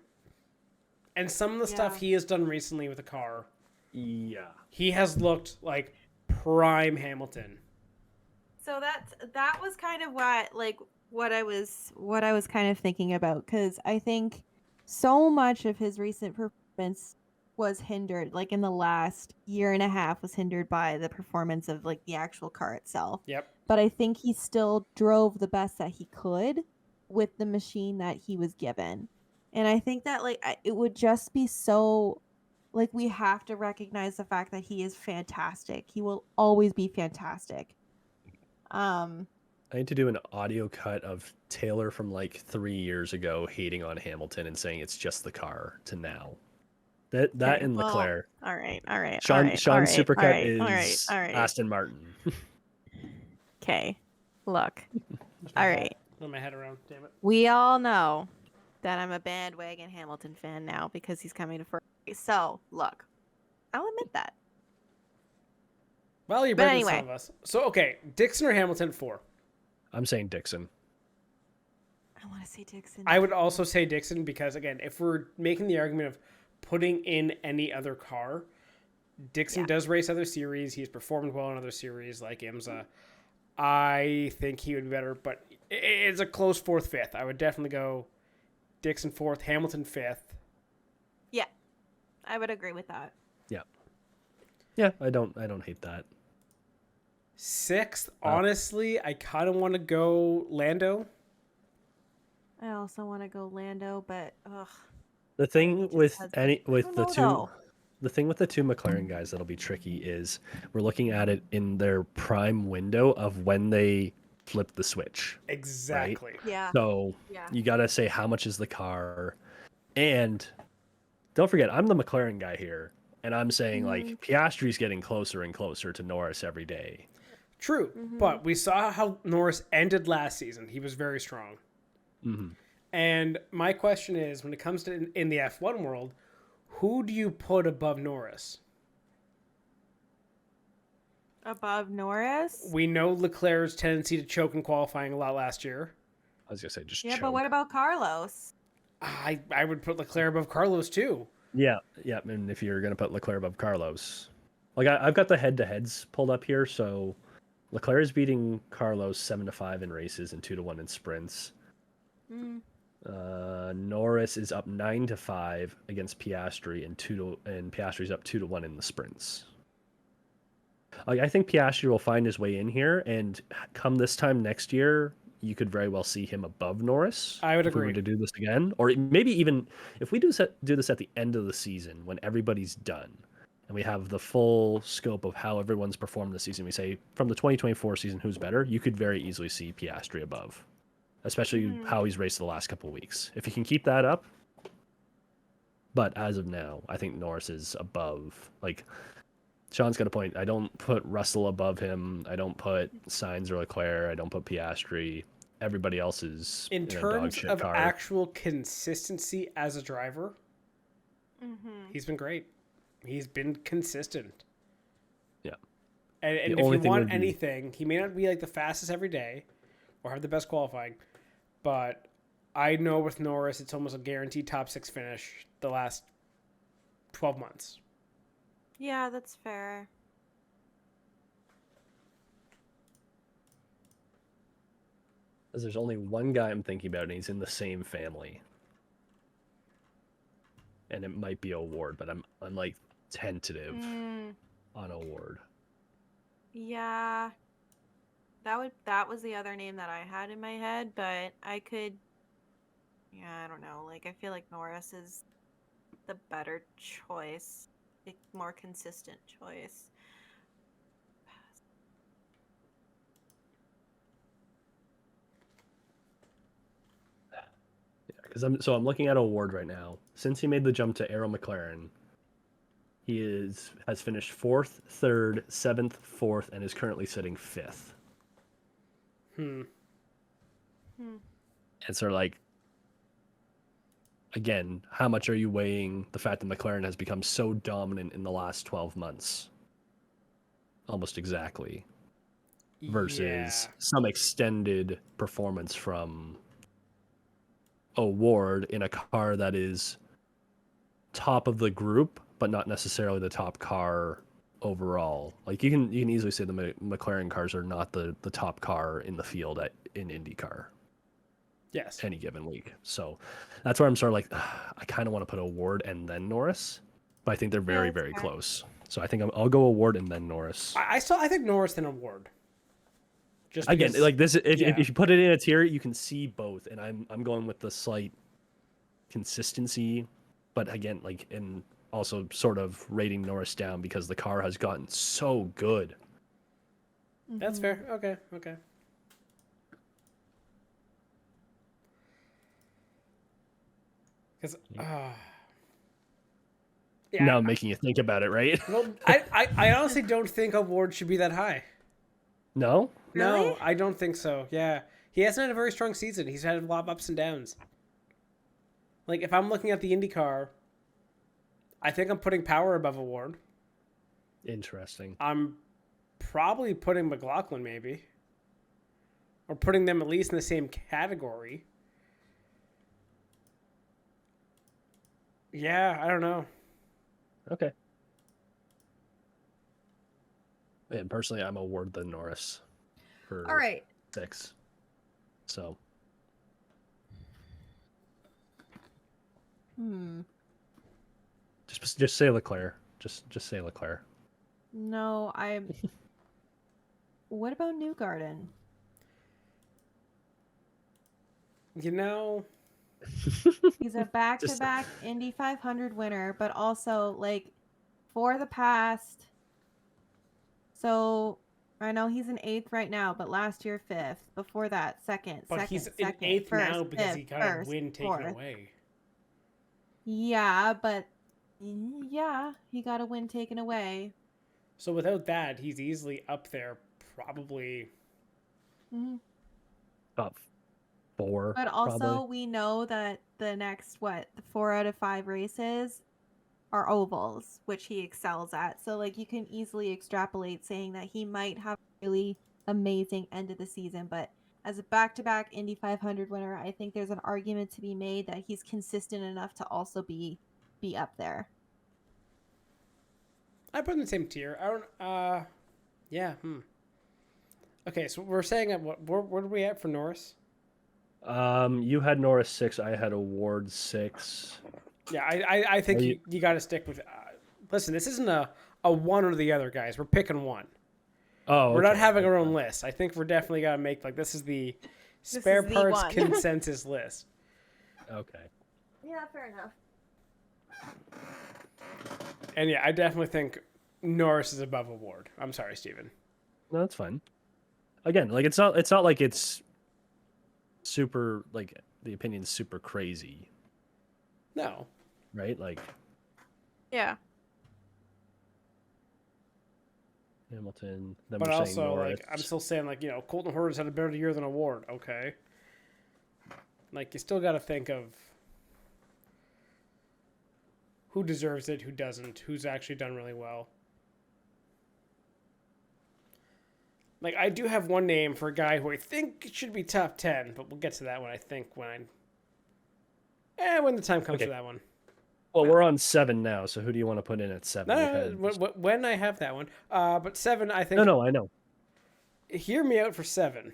And some of the stuff Yeah. he has done recently with the car, Yeah. he has looked like prime Hamilton. So that was kind of what I was kind of thinking about, because I think so much of his recent performance was hindered, like in the last year and a half, was hindered by the performance of like the actual car itself. Yep. But I think he still drove the best that he could with the machine that he was given. And I think that it would just be so, like, we have to recognize the fact that he is fantastic. He will always be fantastic. I need to do an audio cut of Taylor from like 3 years ago hating on Hamilton and saying it's just the car to now. That Okay, and well, Leclerc. all right. Sean's supercut is all right. Aston Martin. Okay, look. That's my All hat. right. Put my head around. Damn it. We all know that I'm a bandwagon Hamilton fan now because he's coming to Ferrari. So, look, I'll admit that. Well, you're But better than some anyway. of us. So, okay, Dixon or Hamilton 4? I'm saying Dixon. I want to say Dixon. I would also say Dixon because, again, if we're making the argument of putting in any other car, Dixon Yeah. does race other series. He's performed well in other series like IMSA. I think he would be better, but it's a close 4th, 5th. I would definitely go Dixon 4th, Hamilton 5th. Yeah, I would agree with that. Yeah, I don't hate that. 6th, honestly, I kind of want to go Lando. I also want to go Lando, but ugh. The thing just with has- any with I the don't two know, the thing with the two McLaren guys that'll be tricky is we're looking at it in their prime window of when they flip the switch. Exactly. Yeah. So Yeah. you got to say how much is the car, and don't forget I'm the McLaren guy here, and I'm saying like Piastri's getting closer and closer to Norris every day. True, but we saw how Norris ended last season. He was very strong. Mm-hmm. And my question is, when it comes to in the F1 world, who do you put above Norris? Above Norris? We know Leclerc's tendency to choke in qualifying a lot last year. I was gonna say just Yeah, choke. but what about Carlos? I would put Leclerc above Carlos too. Yeah, and if you're gonna put Leclerc above Carlos, like I've got the head-to-heads pulled up here, so Leclerc is beating Carlos 7-5 in races and 2-1 in sprints. Mm. Norris is up 9-5 against Piastri, and Piastri's up 2-1 in the sprints. Like I think Piastri will find his way in here, and come this time next year, you could very well see him above Norris. I would if we agree. were to do this again, or maybe even if we do this at the end of the season when everybody's done, and we have the full scope of how everyone's performed this season. We say from the 2024 season, who's better? You could very easily see Piastri above, especially how he's raced the last couple of weeks. If he can keep that up, but as of now, I think Norris is above. Like Sean's got a point. I don't put Russell above him. I don't put Sainz or Leclerc. I don't put Piastri. Everybody else is In a dog terms shit of car. actual consistency as a driver, Mm-hmm. he's been great. He's been consistent. Yeah. And The if you only thing want would be- anything, he may not be like the fastest every day or have the best qualifying, but I know with Norris, it's almost a guaranteed top 6 finish the last 12 months. Yeah, that's fair. Because there's only one guy I'm thinking about, and he's in the same family. And it might be Award, but I'm like tentative on Award. Yeah. That was the other name that I had in my head, but I could Yeah, I don't know. Like, I feel like Norris is the better choice, a more consistent choice. Because I'm looking at award right now. Since he made the jump to Arrow McLaren, he has finished 4th, 3rd, 7th, 4th, and is currently sitting 5th. Hmm. And so, like, again, how much are you weighing the fact that McLaren has become so dominant in the last 12 months? Almost exactly. Versus some extended performance from Award in a car that is top of the group, but not necessarily the top car overall. Like you can easily say the McLaren cars are not the top car in the field in IndyCar. Yes. Any given week. So that's where I'm sort of like, I kind of want to put Award and then Norris, but I think they're very, very close. So I think I'll go Award and then Norris. I think Norris then Award. Just again, because, like this, if you put it in a tier, you can see both, and I'm going with the slight consistency, but again, like in also sort of rating Norris down because the car has gotten so good. That's fair. Okay. Because now I'm making you think about it, right? Well, I honestly don't think Award should be that high. No? No, Really? I don't think so. Yeah. He hasn't had a very strong season. He's had a lot of ups and downs. Like, if I'm looking at the IndyCar, I think I'm putting Power above Award. Interesting. I'm probably putting McLaughlin, maybe. Or putting them at least in the same category. Yeah, I don't know. Okay. And personally, I'm Award than Norris for All right. 6. So. Just say Leclerc. Just say Leclerc. No, What about Newgarden? You know, He's a back-to-back Indy 500 winner, but also like for the past. So I know he's in 8th right now, but last year 5th. Before that, second. but second, he's second, in 8th first, now because he fifth, got first, a win taken fourth. away. Yeah, but he got a win taken away. So without that, he's easily up there, probably. Top 4. But also, probably. we know that the next, the 4 out of 5 races are ovals, which he excels at. So, like, you can easily extrapolate saying that he might have a really amazing end of the season. But as a back-to-back Indy 500 winner, I think there's an argument to be made that he's consistent enough to also be up there. I put him in the same tier. I don't. Yeah. Okay, so we're saying at where are we at for Norris? You had Norris 6. I had Award 6. Yeah, I think you got to stick with. Listen, this isn't a one or the other, guys. We're picking one. Oh, we're not having our own list. I think we're definitely gotta make this is the spare parts consensus list. Okay. Yeah, fair enough. And yeah, I definitely think Norris is above Award. I'm sorry, Steven. No, that's fine. Again, like it's not like it's super, like the opinion's super crazy. No. Right? Like Yeah. Hamilton. Then but we're also, saying Norris. I'm still saying, Colton Herta's had a better year than Award. Okay. You still got to think of who deserves it, who doesn't, who's actually done really well. I do have one name for a guy who I think should be top 10, but we'll get to that one, I think, when the time comes for that one. Well, we're on 7 now, so who do you want to put in at 7? No, when I have that one. But 7, I think... No, I know. Hear me out for 7.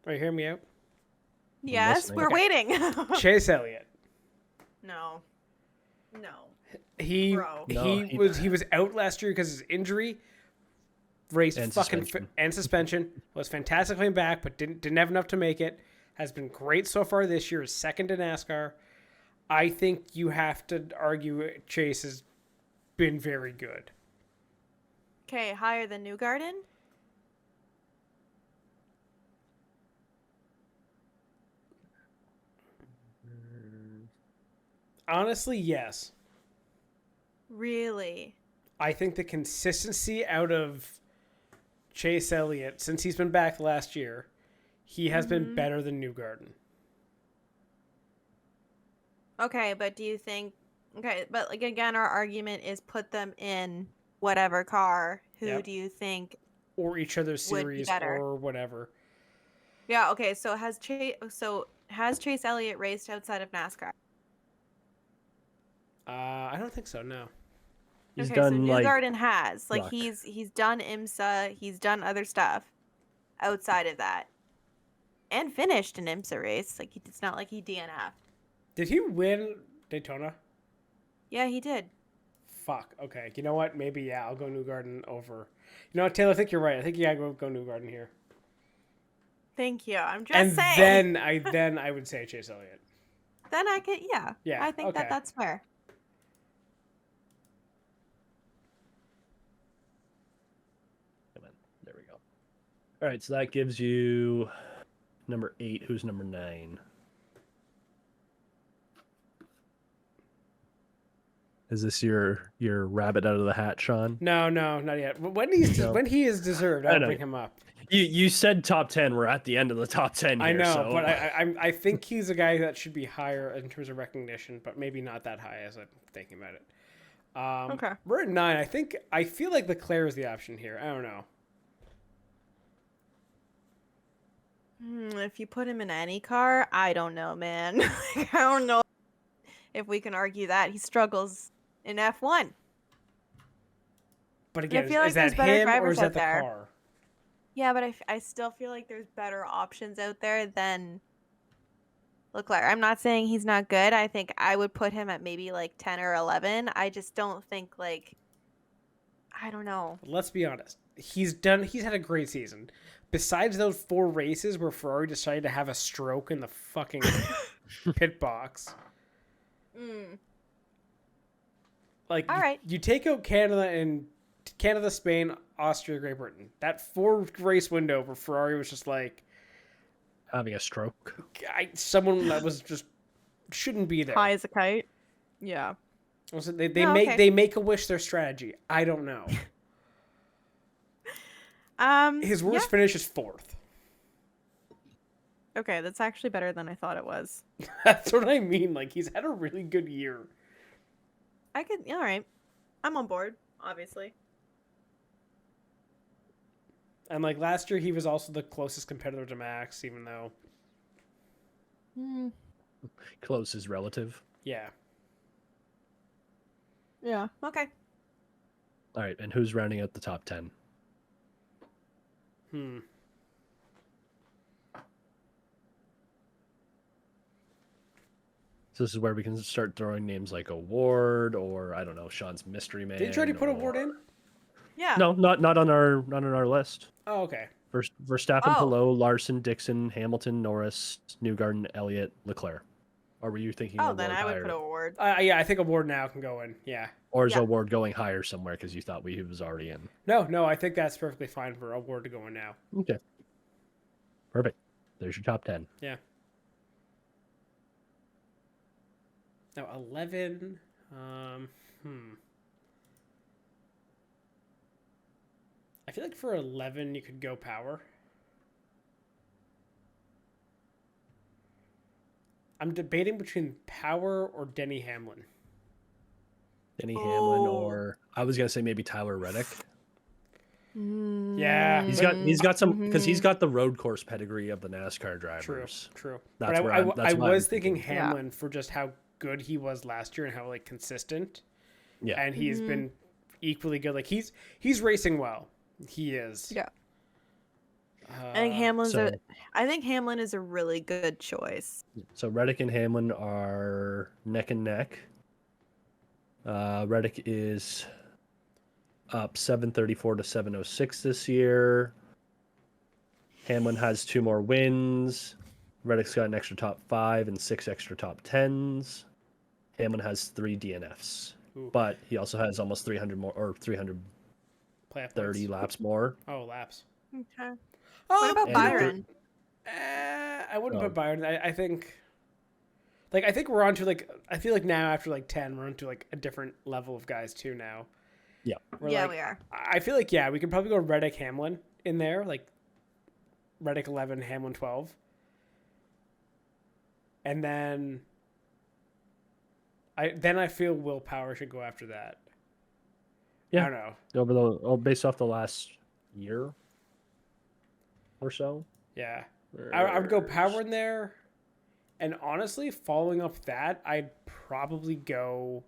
Are you hearing me out? Yes, we're waiting. Chase Elliott. No. He Bro. was out last year because of his injury. race And fucking suspension. and suspension. Was fantastic coming back, but didn't have enough to make it. Has been great so far this year. Is second to NASCAR. I think you have to argue Chase has been very good. Okay, higher than Newgarden? Honestly, yes. Really? I think the consistency out of Chase Elliott since he's been back last year, he has been better than Newgarden. Okay, but do you think... Okay, but like again, our argument is put them in whatever car. Who Yep. do you think... Or each other's Would be series better. or whatever. Yeah, okay, so has Chase Elliott raced outside of NASCAR? I don't think so, no. He's Okay, done so like Newgarden has. Like Rock. he's done IMSA, he's done other stuff outside of that. And finished an IMSA race. Like it's not like he DNF. Did he win Daytona? Yeah, he did. Fuck. Okay. You know what? Maybe, yeah, I'll go Newgarden over. You know what, Taylor? I think you're right. I think, yeah, go Newgarden here. Thank you. I'm just And saying. then I would say Chase Elliott. Then I could, yeah. Yeah, I think okay. that's fair. Come on. There we go. All right, so that gives you number 8. Who's number 9? Is this your rabbit out of the hat, Sean? No, not yet. When No. when he is deserved, I I'll know. bring him up. You said top 10. We're at the end of the top 10 here. I know, so... but I think he's a guy that should be higher in terms of recognition, but maybe not that high as I'm thinking about it. Okay. We're at 9. I feel like Leclerc is the option here. I don't know. If you put him in any car, I don't know, man. I don't know if we can argue that. He struggles in F1. But again, feel like is that there's better him or drivers is that out the there. car? Yeah, but I still feel like there's better options out there than Leclerc. I'm not saying he's not good. I think I would put him at maybe like 10 or 11. I just don't think like... I don't know. Let's be honest. He's had a great season. Besides those 4 races where Ferrari decided to have a stroke in the fucking pit box. Like, All right. you take out Canada, Spain, Austria, Great Britain. That 4 race window where Ferrari was just like Having a stroke. someone that was just shouldn't be there. High as a kite. Yeah. Also, they No, make okay. they make a wish their strategy. I don't know. His worst finish is 4th. Okay, that's actually better than I thought it was. That's what I mean. Like, he's had a really good year. All right. I'm on board, obviously. And like last year, he was also the closest competitor to Max, even though, Close is relative. yeah. Yeah. Okay. All right, and who's rounding out the top 10? So this is where we can start throwing names like Award or I don't know, Sean's Mystery Man. Did you already put or... Award in? Yeah. No, not on our list. Oh, okay. Verstappen, Oh. Palou, Larson, Dixon, Hamilton, Norris, Newgarden, Elliott, Leclerc. Or were you thinking? Oh, Award then I would higher? put Award. Yeah, I think Award now can go in. Yeah. Or is Yeah. Award going higher somewhere because you thought he was already in? No, I think that's perfectly fine for Award to go in now. Okay. Perfect. There's your top 10. Yeah. Now 11. I feel like for 11 you could go Power. I'm debating between Power or Denny Hamlin. Denny Hamlin or I was gonna say maybe Tyler Reddick. Yeah, He's got some because he's got the road course pedigree of the NASCAR drivers. True. That's but where I that's why I'm was thinking thinking. Hamlin for just how good he was last year and how like consistent. Yeah. And he's been equally good. Like he's racing well. He is. Yeah. I think so- I think Hamlin is a really good choice. So Reddick and Hamlin are neck and neck. Reddick is up 734 to 706 this year. Hamlin has 2 more wins. Reddick's got an extra top 5 and 6 extra top 10s. Hamlin has 3 DNFs, Ooh. but he also has almost 300 more, or 330 Playoff points. laps more. Oh, laps. Okay. Oh, What about and Byron? I wouldn't Oh. put Byron. I think, I think we're on to like. I feel like now after like 10, we're onto like a different level of guys too now. Yeah. We're Yeah, like, we are. I feel like we could probably go Reddick Hamlin in there, like Reddick 11, Hamlin 12, and then I feel willpower should go after that. Yeah. I don't know. Based off the last year or so. Yeah, I would go power in there, and honestly, following up that, I'd probably go.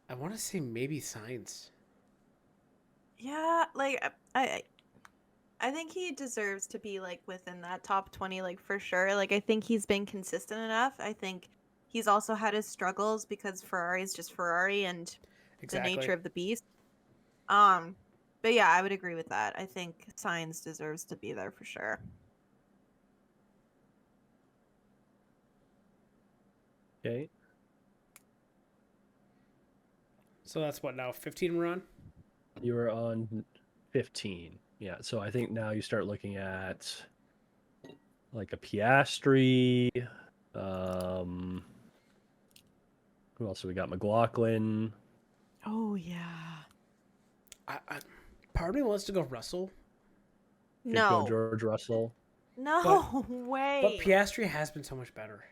I want to say maybe science. Yeah, like I think he deserves to be like within that top 20, like for sure. Like I think he's been consistent enough. I think he's also had his struggles because Ferrari is just Ferrari and Exactly. the nature of the beast. But yeah, I would agree with that. I think Science deserves to be there for sure. Okay. So that's what now, 15 we're on? You were on 15. Yeah. So I think now you start looking at like a Piastri. Who else have we got? McLaughlin. Oh yeah. Part of me wants to go Russell, Could No. go George Russell. No way. but Piastri has been so much better.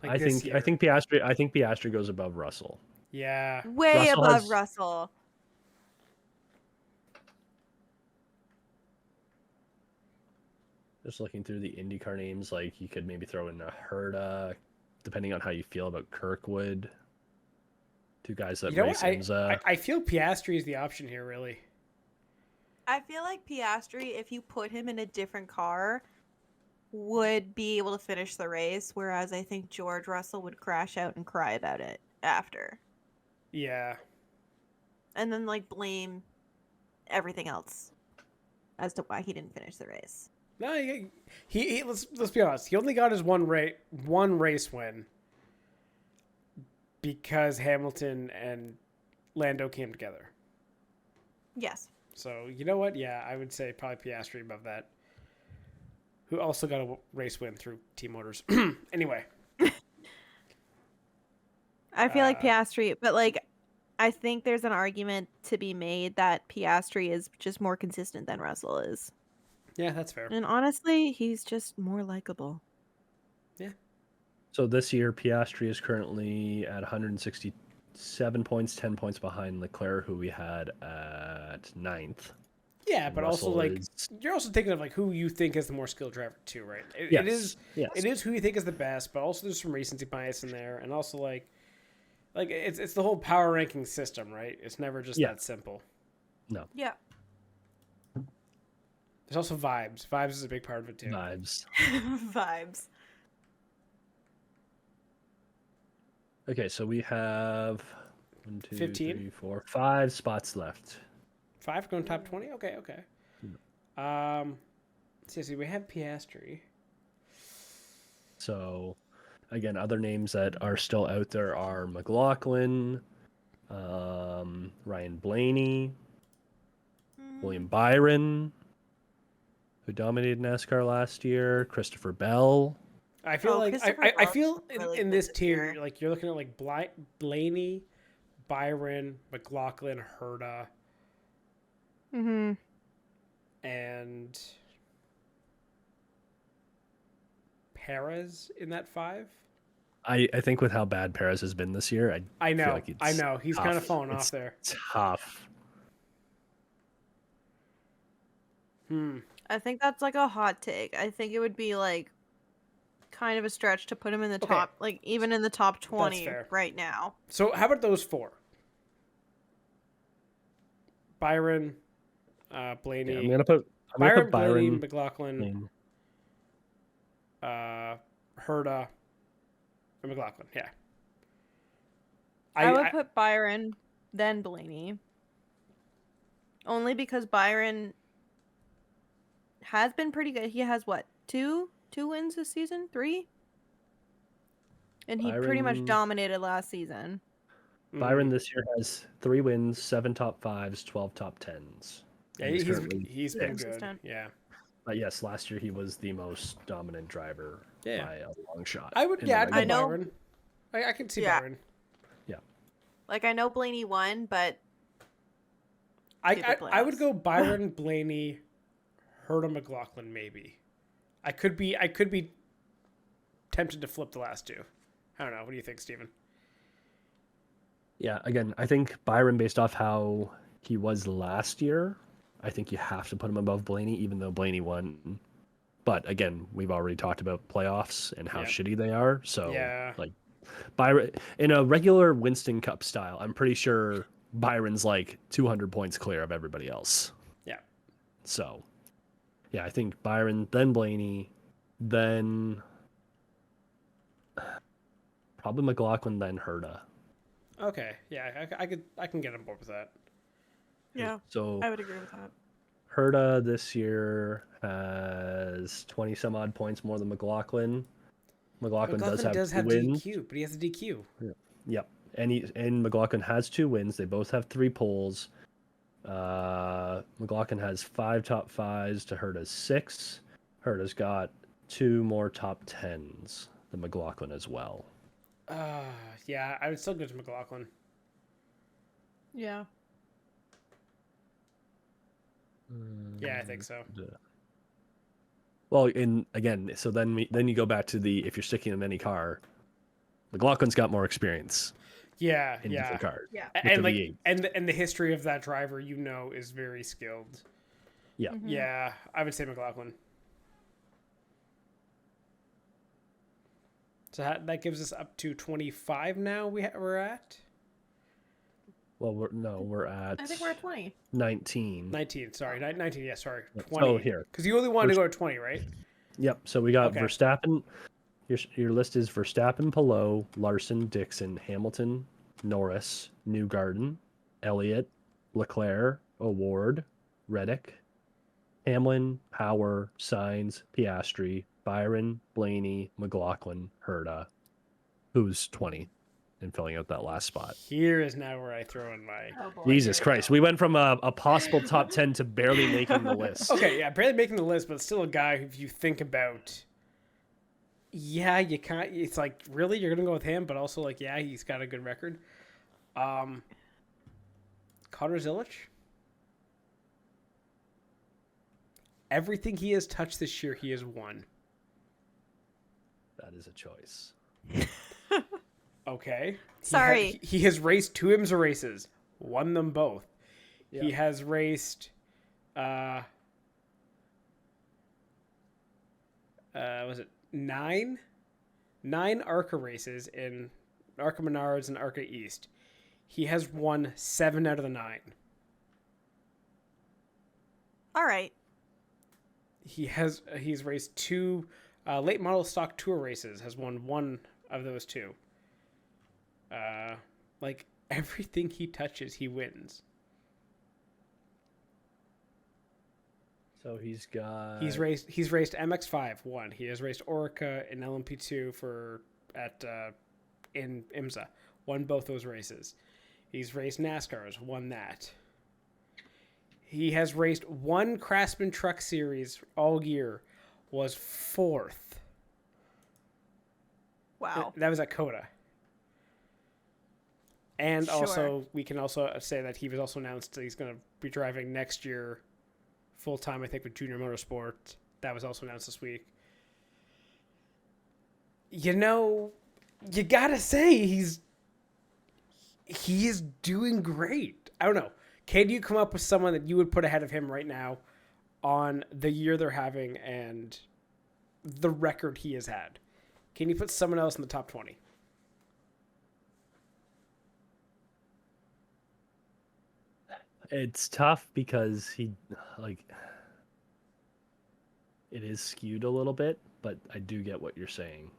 Like I this think year. Piastri goes above Russell. Yeah. Way Russell above has- Russell. Just looking through the IndyCar names, like you could maybe throw in a Herta, depending on how you feel about Kirkwood. 2 guys that You know race what? IMSA. I feel Piastri is the option here, really. I feel like Piastri, if you put him in a different car, would be able to finish the race, whereas I think George Russell would crash out and cry about it after. Yeah. And then like blame everything else as to why he didn't finish the race. No, he let's be honest. He only got his one race win because Hamilton and Lando came together. Yes. So you know what? Yeah, I would say probably Piastri above that. Who also got a race win through Team Motors. Anyway. I feel like Piastri, but like I think there's an argument to be made that Piastri is just more consistent than Russell is. Yeah, that's fair. And honestly, he's just more likable. So this year, Piastri is currently at 167 points, 10 points behind Leclerc, who we had at 9th. Yeah, but also Russell like is- you're also thinking of like who you think is the more skilled driver too, right? Yes. It is who you think is the best, but also there's some recency bias in there, and also like it's the whole power ranking system, right? It's never just Yeah. that simple. No. Yeah. There's also vibes. Vibes is a big part of it too. Vibes. Vibes. Okay, so we have 1, 2, 15? 3, 4, 5 spots left. 5 going top 20. Okay. See, we have Piastri. So, again, other names that are still out there are McLaughlin, Ryan Blaney, William Byron, who dominated NASCAR last year, Christopher Bell. I feel like Christopher I Bell feel is really in good this this tier, year. like you're looking at like Blaney, Byron, McLaughlin, Herta, Mm-hmm. and Perez in that 5. I think with how bad Perez has been this year, I feel know. like it's I know. He's kind of tough. fallen off It's there. tough. I think that's like a hot take. I think it would be like kind of a stretch to put him in the Okay. top, like even in the top 20 fair. right now. So how about those 4? Byron, Blaney. Yeah, I'm gonna put Blaney, Byron. McLaughlin, Blaney. Herta, and McLaughlin. Yeah. I would put Byron, then Blaney. Only because Byron has been pretty good. He has what, two wins this season? 3? And he pretty much Byron- dominated last season. Byron this year has 3 wins, 7 top 5s, 12 top 10s. Yeah, And he's He's been good. consistent. Yeah. But yes, last year he was the most dominant driver Yeah. by a long shot. I would. in Yeah, the I'd go I know- Byron. I can see Yeah. Byron. Like, I know Blaney won, but I Stupid would playoffs. go Byron, Blaney, Herta, McLaughlin, maybe. I could be tempted to flip the last two. I don't know. What do you think, Steven? Yeah, again, I think Byron, based off how he was last year, I think you have to put him above Blaney, even though Blaney won. But again, we've already talked about playoffs and how Yeah. shitty they are. So, Yeah. like, Byron in a regular Winston Cup style, I'm pretty sure Byron's like 200 points clear of everybody else. Yeah. So, yeah, I think Byron, then Blaney, then probably McLaughlin, then Herta. Okay. Yeah, I can get on board with that. yeah, So I would agree with that. Herta this year has 20 some odd points more than McLaughlin. McLaughlin does have 2 wins. DQ, but he has a DQ. Yep. And McLaughlin has 2 wins. They both have 3 poles. McLaughlin has 5 top 5s to Herta's 6. Herta's got 2 more top 10s than McLaughlin as well. Yeah, I would still go to McLaughlin. Yeah. Yeah, I think so. Well, so then you go back to if you're sticking in any car, McLaughlin's got more experience Yeah, in different cars. Yeah. with And the like V8. and the history of that driver, is very skilled. Yeah. Mhm. Yeah, I would say McLaughlin. So that gives us up to 25 now. We're at Well, we're at I think we're at 20. 19. 19. Sorry, 19. Yeah, sorry, Yep. 20. So here. Because you only wanted to go to 20, right? Yep. So we got Okay. Verstappen. Your list is Verstappen, Palou, Larson, Dixon, Hamilton, Norris, Newgarden, Elliott, Leclerc, Award, Reddick, Hamlin, Power, Sainz, Piastri, Byron, Blaney, McLaughlin, Herta, who's 20, and filling out that last spot. Here is now where I throw in my. Oh boy. Jesus here Christ. go. We went from a possible top 10 to barely making the list. Okay, yeah, barely making the list, but still a guy who, if you think about, yeah, you can't. It's like, really, you're gonna go with him, but also like, yeah, he's got a good record. Connor Zilich. Everything he has touched this year, he has won. That is a choice. Okay. Sorry. He has raced 2 IMSA races, won them both. He Yeah. has raced, was it 9 ARCA races in ARCA Menards and ARCA East. He has won 7 out of the 9. All right. He's raced 2 late model stock tour races, has won 1 of those 2. Like everything he touches, he wins. So he's got. He's raced MX5 1. He has raced Orica and LMP2 in IMSA. Won both those races. He's raced NASCARs, won that. He has raced 1 Craftsman Truck Series all year, was 4th. Wow. That was at COTA. And Sure. also, we can also say that he was also announced that he's going to be driving next year full time, I think, with Junior Motorsport. That was also announced this week. You gotta say he is doing great. I don't know. Can you come up with someone that you would put ahead of him right now on the year they're having and the record he has had? Can you put someone else in the top 20? It's tough because it is skewed a little bit, but I do get what you're saying.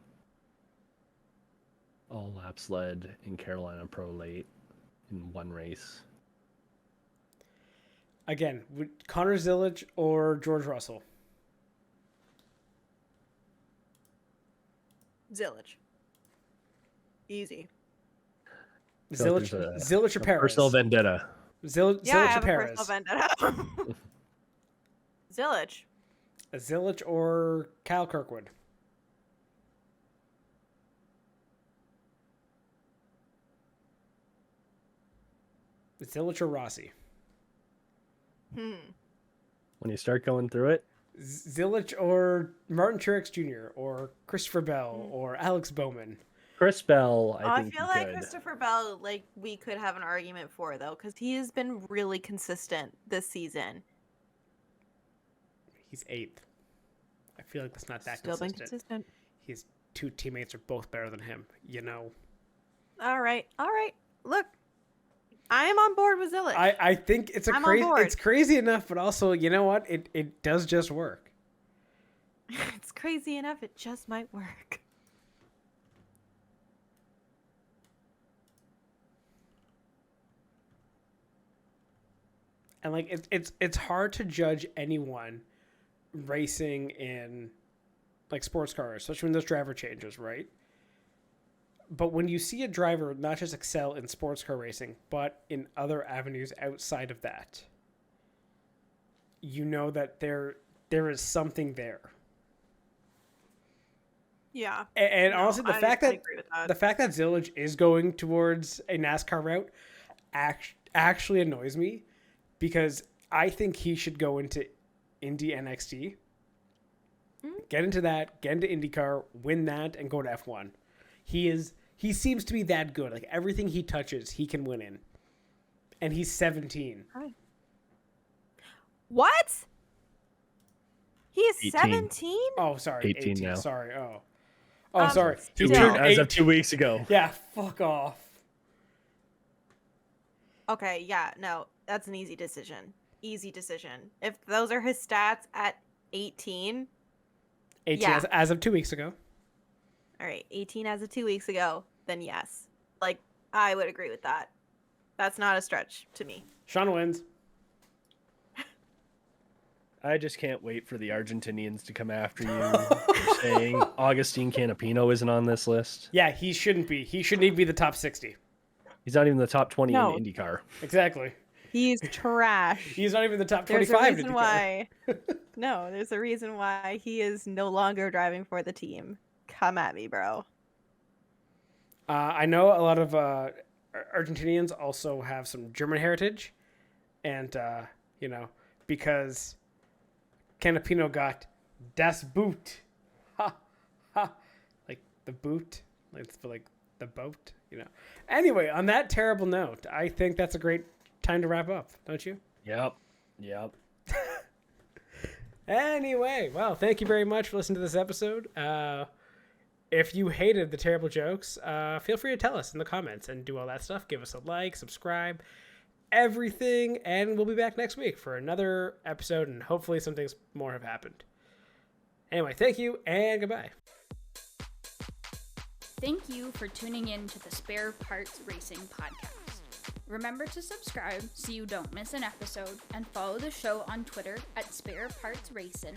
all laps led in Carolina Pro late in one race. Again, Connor Zillage or George Russell? Zillage. Easy. Feel like Zillage, there's Zillage or a Perez? personal vendetta. Yeah, I Zillage or have a Perez? personal vendetta. Zillage. Zillage or Kyle Kirkwood? Zillage or Rossi? When you start going through it, Zillage or Martin Truex Jr. or Christopher Bell or Alex Bowman? Chris Bell, I think feel you like could. Christopher Bell, like, we could have an argument for, though, because he has been really consistent this season. He's 8th. I feel like that's not that Still been consistent. consistent. His 2 teammates are both better than him, you know. All right. Look, I am on board with Zillage. I think it's I'm on board. it's crazy enough, but also, you know what? It does just work. It's crazy enough, it just might work. And like it's hard to judge anyone racing in like sports cars, especially when there's driver changes, right? But when you see a driver not just excel in sports car racing, but in other avenues outside of that, you know that there is something there. Yeah. And No, honestly, I agree with that. the fact that Zillage is going towards a NASCAR route actually annoys me, because I think he should go into Indy NXT, get into that, get into IndyCar, win that, and go to F1. He seems to be that good. Like, everything he touches, he can win in. And he's 17. What? He is 18. 17? Oh, sorry. 18 now. Sorry. Oh, sorry. He still. turned as 8. of 2 weeks ago. Yeah, fuck off. Okay, yeah, no, that's an easy decision. Easy decision. If those are his stats at 18, 18 Yeah. as of 2 weeks ago. all right, 18 as of 2 weeks ago, then yes. Like, I would agree with that. That's not a stretch to me. Sean wins. I just can't wait for the Argentinians to come after you for saying Augustine Canapino isn't on this list. Yeah, he shouldn't be. He shouldn't even be the top 60. He's not even the top 20 No. in IndyCar. Exactly. He's trash. He's not even the top There's 25. a reason why. No, there's a reason why he is no longer driving for the team. Come at me, bro. I know a lot of Argentinians also have some German heritage, and because Canapino got das Boot, ha ha, like the boot, like the boat, Anyway, on that terrible note, I think that's a great time to wrap up, don't you? Yep. Anyway, well, thank you very much for listening to this episode. If you hated the terrible jokes, feel free to tell us in the comments and do all that stuff. Give us a like, subscribe, everything, and we'll be back next week for another episode, and hopefully some things more have happened. Anyway, thank you, and goodbye. Thank you for tuning in to the Spare Parts Racing podcast. Remember to subscribe so you don't miss an episode, and follow the show on Twitter at Spare Parts Racing.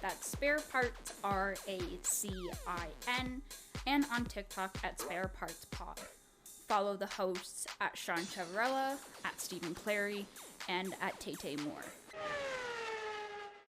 That's Spare Parts RACIN, and on TikTok at Spare Parts Pod. Follow the hosts at Sean Chavarella, at Stephen Clary, and at Tay Moore.